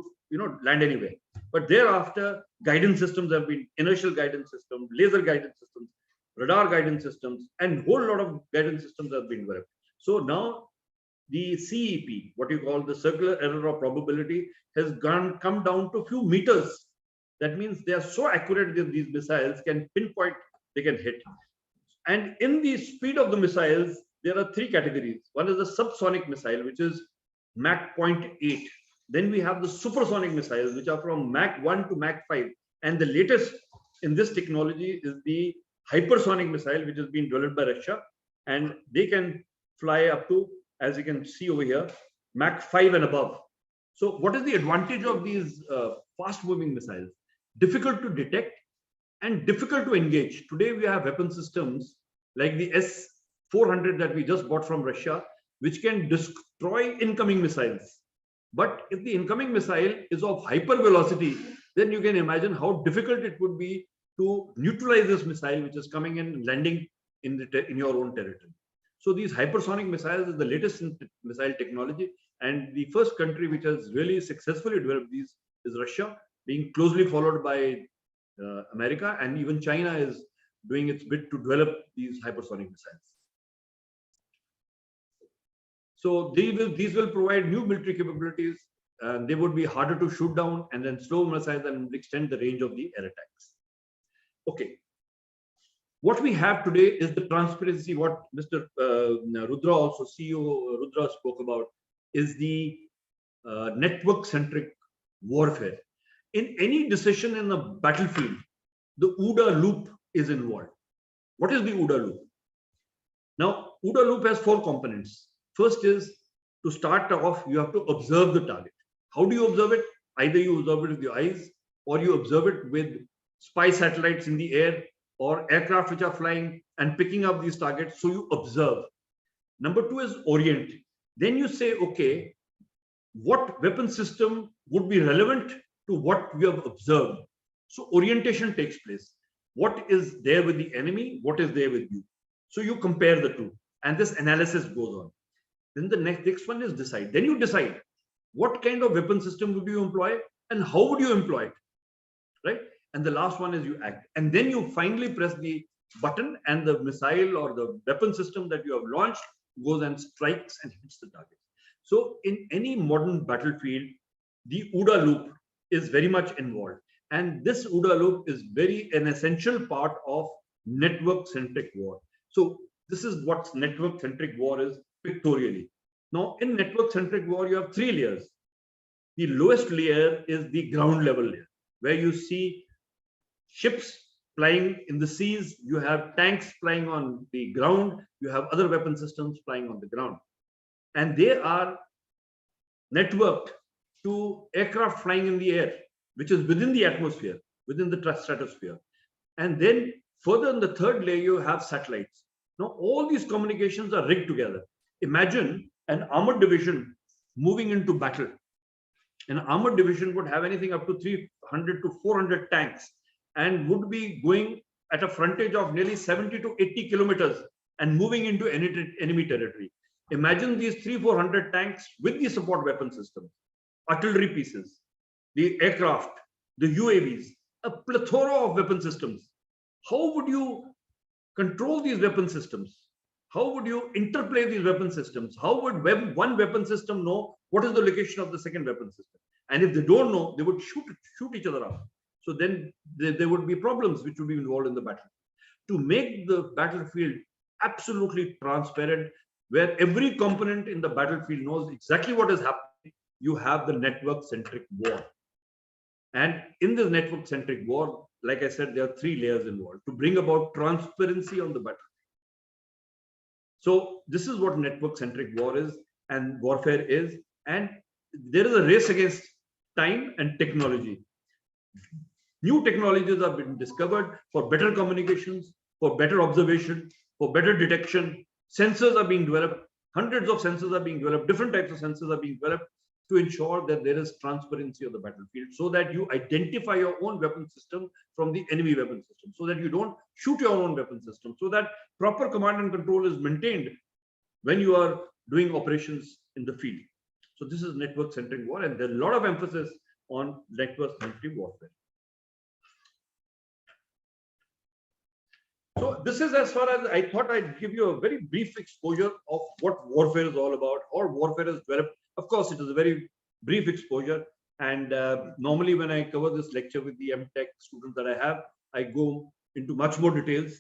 land anywhere. But thereafter, guidance systems have been, inertial guidance systems, laser guidance systems, radar guidance systems, and a whole lot of guidance systems have been developed. So now the CEP, what you call the circular error of probability, has come down to a few meters. That means they are so accurate that these missiles can pinpoint, they can hit. And in the speed of the missiles, there are 3 categories. One is the subsonic missile, which is Mach 0.8. Then we have the supersonic missiles, which are from Mach 1 to Mach 5. And the latest in this technology is the hypersonic missile, which has been developed by Russia. And they can fly up to, as you can see over here, Mach 5 and above. So what is the advantage of these fast-moving missiles? Difficult to detect and difficult to engage. Today, we have weapon systems like the S-400 that we just bought from Russia, which can destroy incoming missiles. But if the incoming missile is of hypervelocity, then you can imagine how difficult it would be to neutralize this missile, which is coming in and landing in your own territory. So these hypersonic missiles is the latest missile technology. And the first country which has really successfully developed these is Russia, being closely followed by America, and even China is doing its bit to develop these hypersonic missiles. So these will provide new military capabilities, and they would be harder to shoot down, and then slow missiles and extend the range of the air attacks. Okay. What we have today is the transparency. What Mr. Rudra, also CEO Rudra, spoke about is the network-centric warfare. In any decision in the battlefield, the OODA loop is involved. What is the OODA loop? Now, OODA loop has 4 components. First is, to start off, you have to observe the target. How do you observe it? Either you observe it with your eyes, or you observe it with spy satellites in the air, or aircraft which are flying and picking up these targets. So you observe. Number 2 is orient. Then you say, okay, what weapon system would be relevant to what we have observed? So orientation takes place. What is there with the enemy? What is there with you? So you compare the two, and this analysis goes on. Then the next one is decide. Then you decide what kind of weapon system would you employ and how would you employ it, right? And the last one is you act. And then you finally press the button and the missile or the weapon system that you have launched goes and strikes and hits the target. So in any modern battlefield, the OODA loop is very much involved. And this OODA loop is an essential part of network-centric war. So this is what network-centric war is pictorially. Now, in network-centric war, you have 3 layers. The lowest layer is the ground level layer, where you see ships flying in the seas, you have tanks flying on the ground, you have other weapon systems flying on the ground. And they are networked to aircraft flying in the air, which is within the atmosphere, within the stratosphere. And then further in the 3rd layer, you have satellites. Now, all these communications are rigged together. Imagine an armored division moving into battle. An armored division would have anything up to 300 to 400 tanks and would be going at a frontage of nearly 70 to 80 kilometers and moving into enemy territory. Imagine these 300-400 tanks with the support weapon systems, artillery pieces, the aircraft, the UAVs, a plethora of weapon systems. How would you control these weapon systems? How would you interplay these weapon systems? How would one weapon system know what is the location of the second weapon system? And if they don't know, they would shoot each other up. So then there would be problems which would be involved in the battle. To make the battlefield absolutely transparent, where every component in the battlefield knows exactly what is happening, you have the network-centric war. And in the network-centric war, like I said, there are 3 layers involved to bring about transparency on the battlefield. So this is what network-centric war is and warfare is. And there is a race against time and technology. New technologies have been discovered for better communications, for better observation, for better detection. Sensors are being developed. Hundreds of sensors are being developed. Different types of sensors are being developed to ensure that there is transparency of the battlefield, so that you identify your own weapon system from the enemy weapon system, so that you don't shoot your own weapon system, so that proper command and control is maintained when you are doing operations in the field. So this is network-centric war, and there's a lot of emphasis on network-centric warfare. So this is as far as I thought I'd give you a very brief exposure of what warfare is all about, or warfare is developed. Of course, it is a very brief exposure. And normally when I cover this lecture with the Mtech students that I have, I go into much more details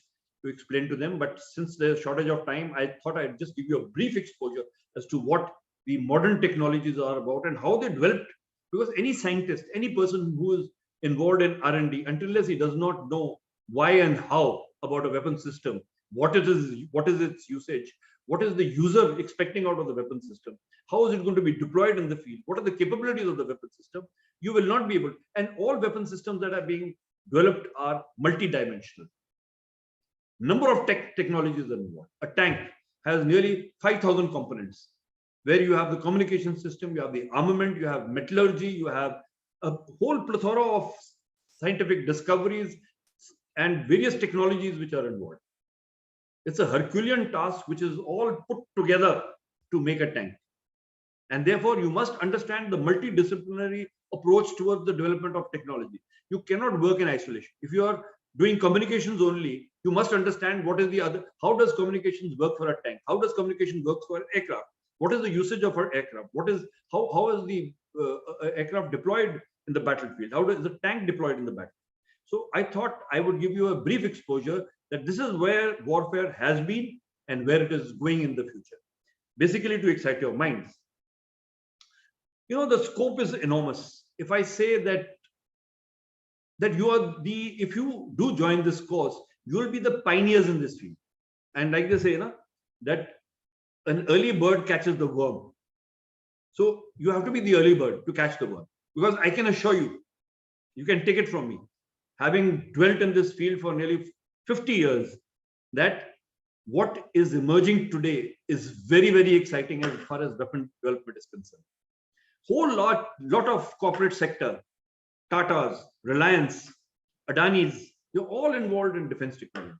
to explain to them. But since there's a shortage of time, I thought I'd just give you a brief exposure as to what the modern technologies are about and how they developed. Because any scientist, any person who is involved in R&D, until he does not know why and how about a weapon system, what is its usage, what is the user expecting out of the weapon system, how is it going to be deployed in the field, what are the capabilities of the weapon system, you will not be able. And all weapon systems that are being developed are multidimensional. Number of technologies are involved. A tank has nearly 5,000 components, where you have the communication system, you have the armament, you have metallurgy, you have a whole plethora of scientific discoveries and various technologies which are involved. It's a Herculean task which is all put together to make a tank. And therefore, you must understand the multidisciplinary approach towards the development of technology. You cannot work in isolation. If you are doing communications only, you must understand what is the other, how does communications work for a tank? How does communication work for an aircraft? What is the usage of our aircraft? How is the aircraft deployed in the battlefield? How is the tank deployed in the battlefield? So I thought I would give you a brief exposure that this is where warfare has been and where it is going in the future. Basically to excite your minds. You know, the scope is enormous. If I say that you are if you do join this course, you will be the pioneers in this field. And like they say, that an early bird catches the worm. So you have to be the early bird to catch the worm, because I can assure you, you can take it from me, having dwelt in this field for nearly 50 years, that what is emerging today is very, very exciting as far as weapon development is concerned. Whole lot of corporate sector, Tata's, Reliance, Adani's, they're all involved in defense technology.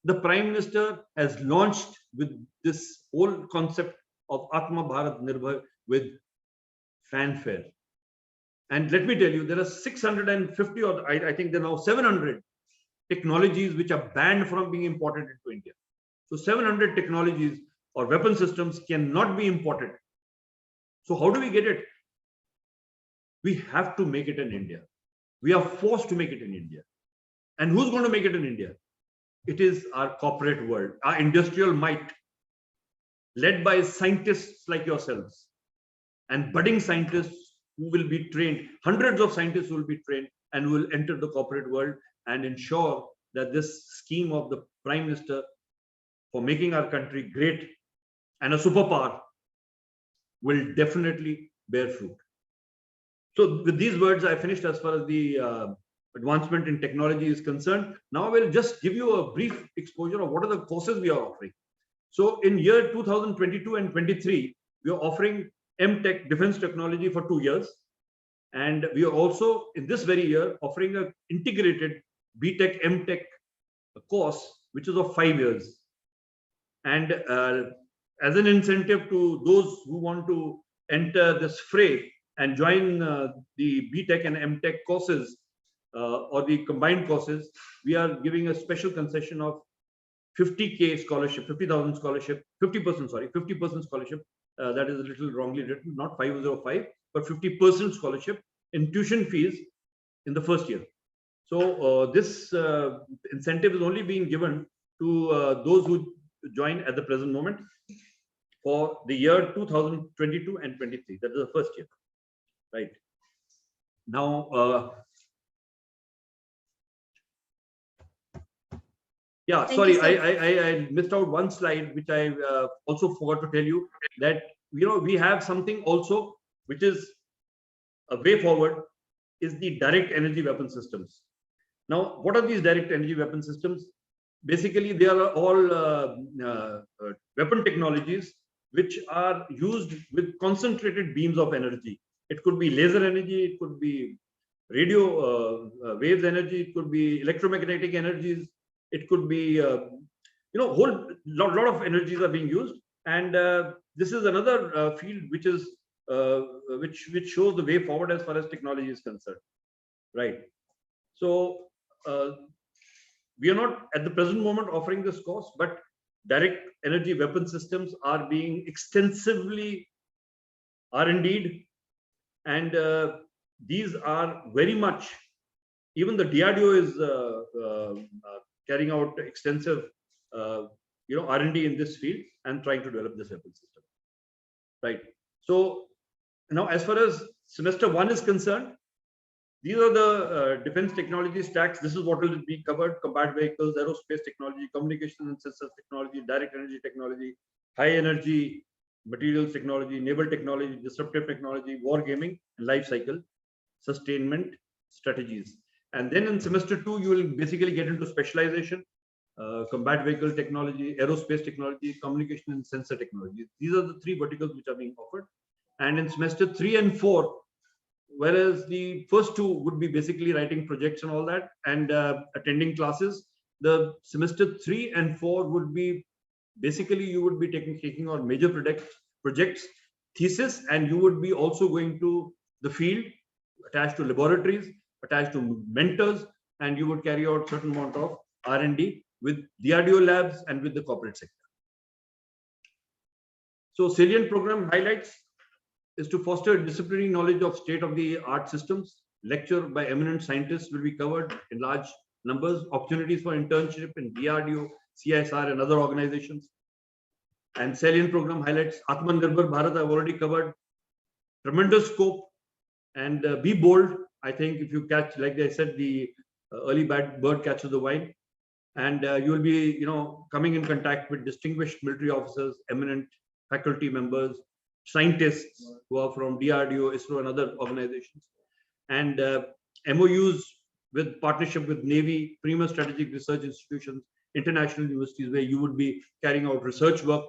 The Prime Minister has launched with this whole concept of Atma Bharat Nirbhar with fanfare. And let me tell you, there are 650 or I think there are now 700 technologies which are banned from being imported into India. So 700 technologies or weapon systems cannot be imported. So how do we get it? We have to make it in India. We are forced to make it in India. And who's going to make it in India? It is our corporate world, our industrial might, led by scientists like yourselves and budding scientists who will be trained, hundreds of scientists who will be trained and will enter the corporate world and ensure that this scheme of the Prime Minister for making our country great and a superpower will definitely bear fruit. So with these words, I finished as far as the advancement in technology is concerned. Now I will just give you a brief exposure of what are the courses we are offering. So in year 2022 and 23, we are offering Mtech defense technology for 2 years. And we are also in this very year offering an integrated BTech Mtech course, which is of 5 years. And as an incentive to those who want to enter this fray and join the BTech and MTech courses or the combined courses, we are giving a special concession of 50K scholarship, 50,000 scholarship, 50%, sorry, 50% scholarship. That is a little wrongly written, not 505, but 50% scholarship in tuition fees in the first year. So this incentive is only being given to those who join at the present moment for the year 2022 and 23. That is the first year, right? Now, yeah, sorry, I missed out one slide, which I also forgot to tell you that, we have something also, which is a way forward, is the direct energy weapon systems. Now, what are these direct energy weapon systems? Basically, they are all weapon technologies which are used with concentrated beams of energy. It could be laser energy, it could be radio waves energy, it could be electromagnetic energies, it could be, whole lot of energies are being used. And this is another field which is which shows the way forward as far as technology is concerned, right? So we are not at the present moment offering this course, but direct energy weapon systems are being extensively R&D'd, and these are very much, even the DRDO is carrying out extensive R&D in this field and trying to develop this weapon system, right? So now, as far as semester 1 is concerned, these are the defense technology stacks. This is what will be covered: combat vehicles, aerospace technology, communication and sensors technology, direct energy technology, high energy materials technology, naval technology, disruptive technology, war gaming, and life cycle sustainment strategies. And then in semester 2, you will basically get into specialization, combat vehicle technology, aerospace technology, communication and sensor technology. These are the 3 verticals which are being offered. And in semester 3 and 4, whereas the first 2 would be basically writing projects and all that and attending classes, the semester 3 and 4 would be basically, you would be taking on major projects, thesis, and you would be also going to the field, attached to laboratories, attached to mentors, and you would carry out certain amount of R&D with DRDO labs and with the corporate sector. So salient program highlights is to foster disciplinary knowledge of state-of-the-art systems. Lecture by eminent scientists will be covered in large numbers. Opportunities for internship in DRDO, CSR and other organizations. And salient program highlights: Atmanirbhar Bharat I've already covered. Tremendous scope, and be bold. I think if you catch, like I said, the early bird catches the vine. and you will be, coming in contact with distinguished military officers, eminent faculty members, scientists who are from DRDO, ISRO, and other organizations, and MOUs with partnership with Navy, premier strategic research institutions, international universities, where you would be carrying out research work.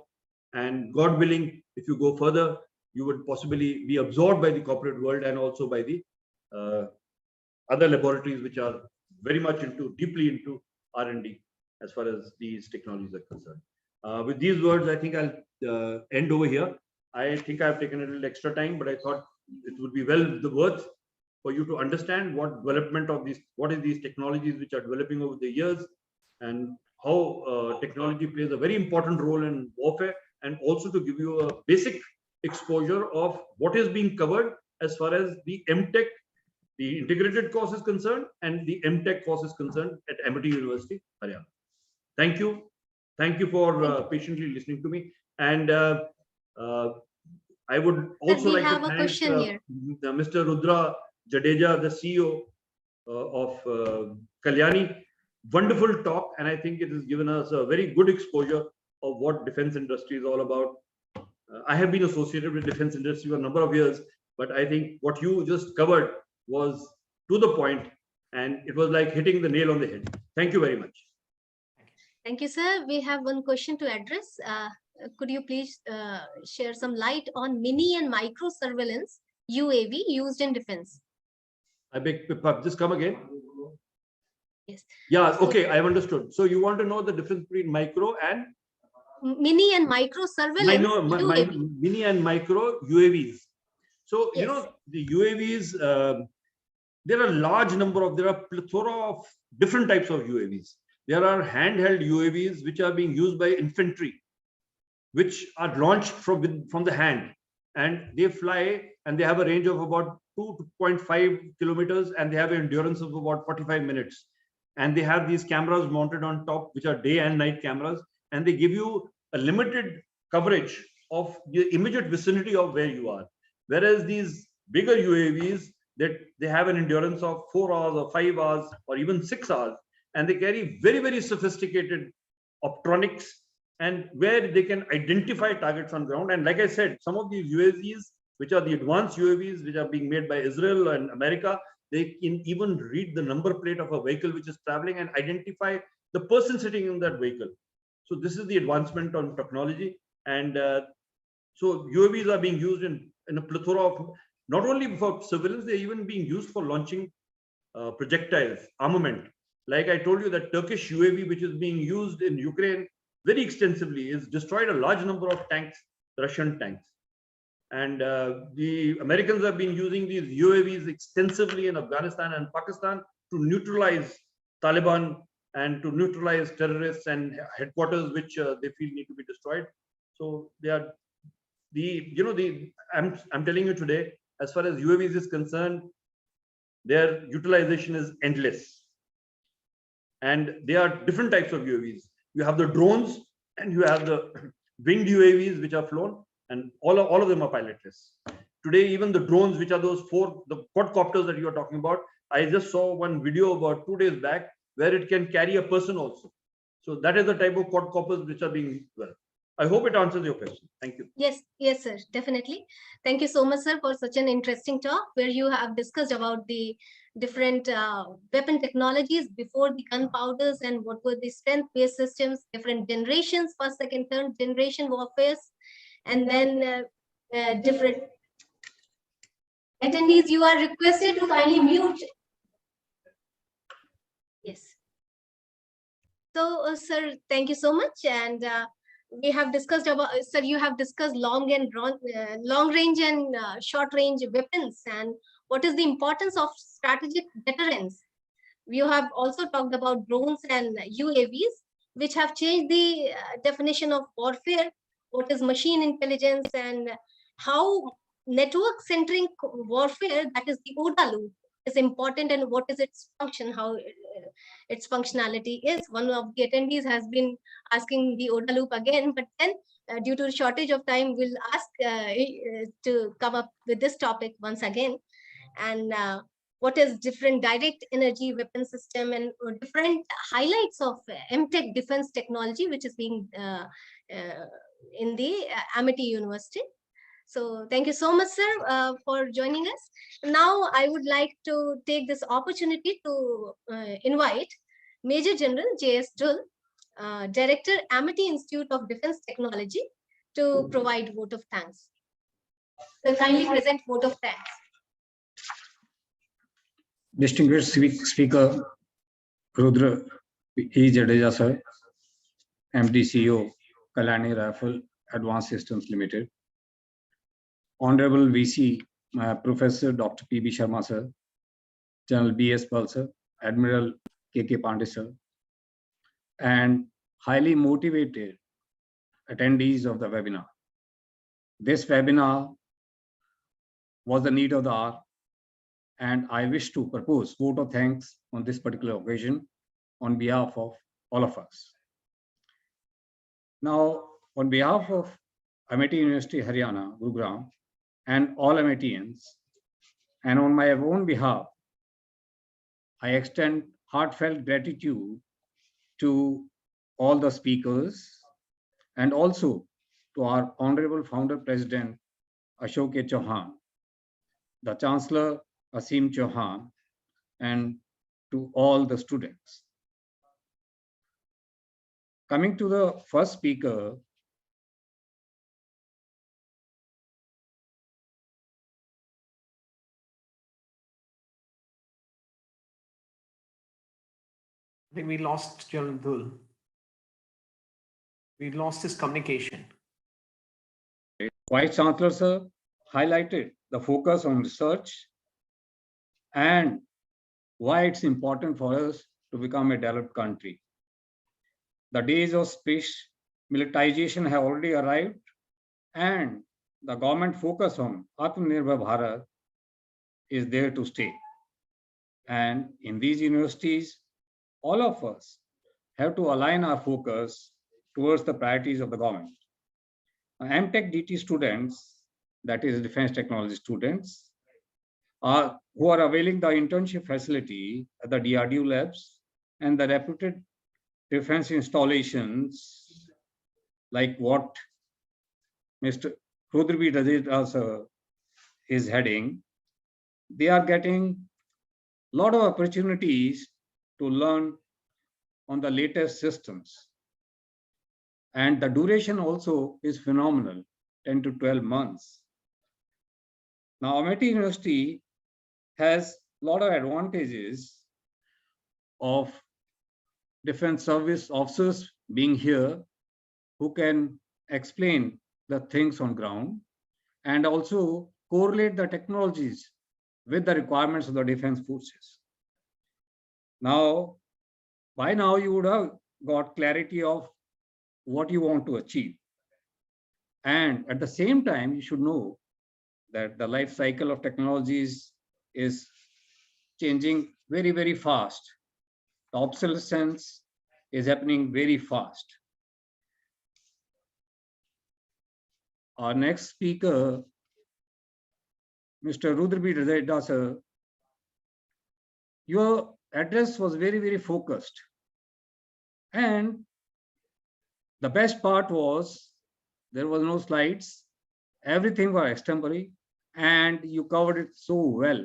And God willing, if you go further, you would possibly be absorbed by the corporate world and also by the other laboratories which are very much deeply into R&D as far as these technologies are concerned. With these words, I think I'll end over here. I think I've taken a little extra time, but I thought it would be well worth for you to understand what is these technologies which are developing over the years, and how technology plays a very important role in warfare, and also to give you a basic exposure of what is being covered as far as the Mtech, the integrated course is concerned, and the Mtech course is concerned at Amity University, Haryana. Thank you. Thank you for patiently listening to me. And I would also like to thank Mr. Rudra Jadeja, the CEO of Kalyani. Wonderful talk, and I think it has given us a very good exposure of what defense industry is all about. I have been associated with defense industry for a number of years, but I think what you just covered was to the point, and it was like hitting the nail on the head. Thank you very much. Thank you, sir. We have one question to address. Could you please share some light on mini and micro surveillance UAV used in defense? I beg, just come again. Yes. Yeah, okay, I have understood. So you want to know the difference between micro and mini and micro surveillance mini and micro UAVs. So, yes, the UAVs, there are a large number of, there are plethora of different types of UAVs. There are handheld UAVs which are being used by infantry, which are launched from the hand, and they fly and they have a range of about 2.5 kilometers, and they have an endurance of about 45 minutes. And they have these cameras mounted on top, which are day and night cameras, and they give you a limited coverage of the immediate vicinity of where you are. Whereas these bigger UAVs, that they have an endurance of 4 hours or 5 hours or even 6 hours, and they carry very, very sophisticated optronics, and where they can identify targets on ground. And like I said, some of these UAVs, which are the advanced UAVs, which are being made by Israel and America, they can even read the number plate of a vehicle which is traveling and identify the person sitting in that vehicle. So this is the advancement on technology. And so UAVs are being used in a plethora of, not only for surveillance, they're even being used for launching projectiles, armament. Like I told you, that Turkish UAV, which is being used in Ukraine very extensively, is destroyed a large number of tanks, Russian tanks. And the Americans have been using these UAVs extensively in Afghanistan and Pakistan to neutralize Taliban and to neutralize terrorists and headquarters which they feel need to be destroyed. So they are I'm telling you today, as far as UAVs is concerned, their utilization is endless. And there are different types of UAVs. You have the drones and you have the winged UAVs which are flown, and all of them are pilotless. Today, even the drones, which are the quadcopters that you are talking about, I just saw one video about 2 days back where it can carry a person also. So that is the type of quadcopters which are being developed. I hope it answers your question. Thank you. Yes, sir, definitely. Thank you so much, sir, for such an interesting talk where you have discussed about the different weapon technologies before the gunpowders and what were the strength-based systems, different generations, first, second, third generation warfare, and then different attendees. You are requested to kindly mute. Yes. So, sir, thank you so much. And we have discussed about, sir, you have discussed long range and short range weapons and what is the importance of strategic deterrence. You have also talked about drones and UAVs, which have changed the definition of warfare, what is machine intelligence, and how network-centric warfare, that is the ODA loop, is important, and what is its function, how its functionality is. One of the attendees has been asking the ODA loop again, but then due to shortage of time, we'll ask to come up with this topic once again. And what is different direct energy weapon system, and different highlights of Mtech defense technology, which is being in the Amity University. So thank you so much, sir, for joining us. Now, I would like to take this opportunity to invite Major General GS Bal, Director, Amity Institute of Defense Technology, to provide vote of thanks. So kindly present vote of thanks. Distinguished Speaker Rudra B Jadeja, sir, MD CEO, Kalyani Rafael Advanced Systems Limited. Honorable VC, Professor Dr. P.B Sharma, sir, General B.S. Bal, sir, Admiral K.K. Pandey, sir, and highly motivated attendees of the webinar. This webinar was the need of the hour, and I wish to propose vote of thanks on this particular occasion on behalf of all of us. Now, on behalf of Amity University, Haryana, Gurugram, and all Amityans, and on my own behalf, I extend heartfelt gratitude to all the speakers and also to our Honorable Founder President Ashok Chauhan, the Chancellor Asim Chauhan, and to all the students. Coming to the first speaker, I think we lost General Dhul. We lost his communication. Vice Chancellor, sir, highlighted the focus on research and why it's important for us to become a developed country. The days of space militarization have already arrived, and the government focus on Atmanirbhar Bharat is there to stay. And in these universities, all of us have to align our focus towards the priorities of the government. Mtech DT students, that is defense technology students, who are availing the internship facility at the DRDO labs and the reputed defense installations like what Mr. Rudra B Jadeja is heading, they are getting a lot of opportunities to learn on the latest systems. And the duration also is phenomenal, 10 to 12 months. Now, Amity University has a lot of advantages of defense service officers being here who can explain the things on ground and also correlate the technologies with the requirements of the defense forces. Now, by now you would have got clarity of what you want to achieve. And at the same time, you should know that the life cycle of technologies is changing very, very fast. The obsolescence is happening very fast. Our next speaker, Mr. Rudra B Jadeja, sir, your address was very, very focused. And the best part was there was no slides, everything was extempore, and you covered it so well.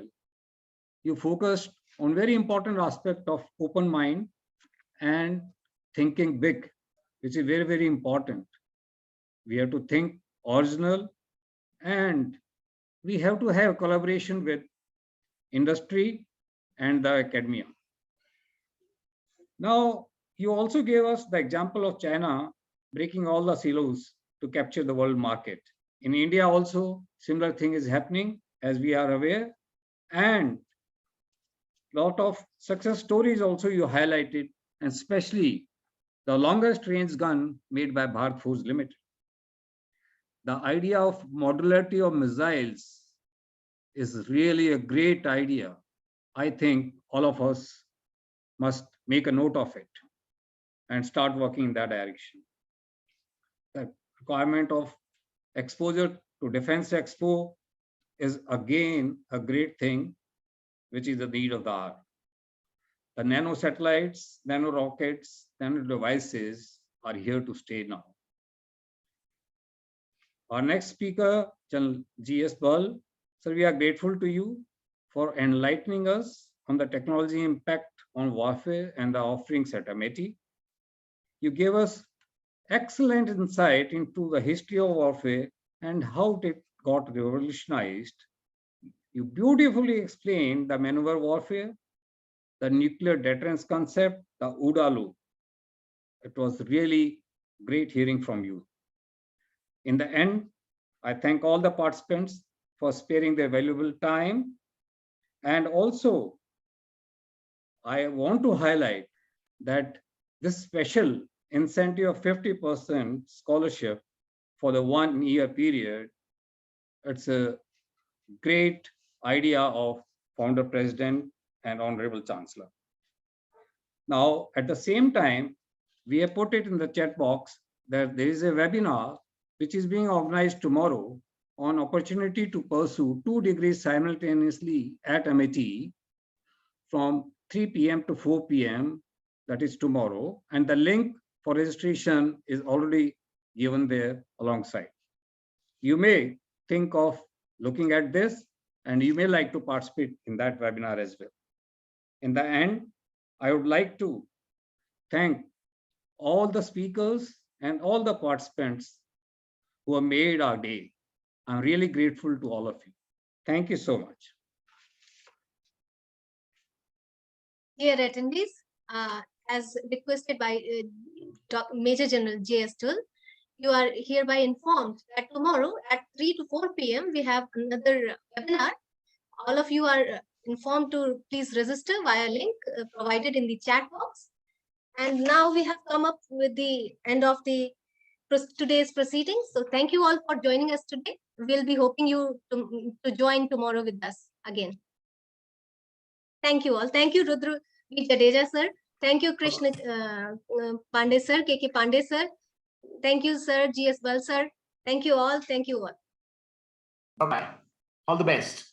You focused on very important aspect of open mind and thinking big, which is very, very important. We have to think original, and we have to have collaboration with industry and the academia. Now, you also gave us the example of China breaking all the silos to capture the world market. In India also, similar thing is happening, as we are aware, and a lot of success stories also you highlighted, and especially the longest range gun made by Bharat Forge Limited. The idea of modularity of missiles is really a great idea. I think all of us must make a note of it and start working in that direction. The requirement of exposure to Defense Expo is again a great thing. which is the need of the hour. The nano satellites, nano rockets, nano devices are here to stay now. Our next speaker, General GS Bal. Sir, we are grateful to you for enlightening us on the technology impact on warfare and the offerings at Amity. You gave us excellent insight into the history of warfare and how it got revolutionized. You beautifully explained the maneuver warfare, the nuclear deterrence concept, the OODA loop. It was really great hearing from you. In the end, I thank all the participants for sparing their valuable time. And also, I want to highlight that this special incentive of 50% scholarship for the 1 year period, it's a great idea of founder president and honorable chancellor. Now, at the same time, we have put it in the chat box that there is a webinar which is being organized tomorrow on opportunity to pursue 2 degrees simultaneously at Amity from 3 p.m. to 4 p.m. That is tomorrow. And the link for registration is already given there alongside. You may think of looking at this and you may like to participate in that webinar as well. In the end, I would like to thank all the speakers and all the participants who have made our day. I'm really grateful to all of you. Thank you so much. Dear attendees, as requested by Major General GS Bal, you are hereby informed that tomorrow at 3 to 4 p.m. we have another webinar. All of you are informed to please register via link provided in the chat box. And now we have come up with the end of today's proceedings. So thank you all for joining us today. We'll be hoping you to join tomorrow with us again. Thank you all. Thank you, Rudra B Jadeja, sir. Thank you, Krishna Pandey, sir, KK Pandey, sir. Thank you, sir, GS Bal, sir. Thank you all. Thank you all. Bye-bye. All the best.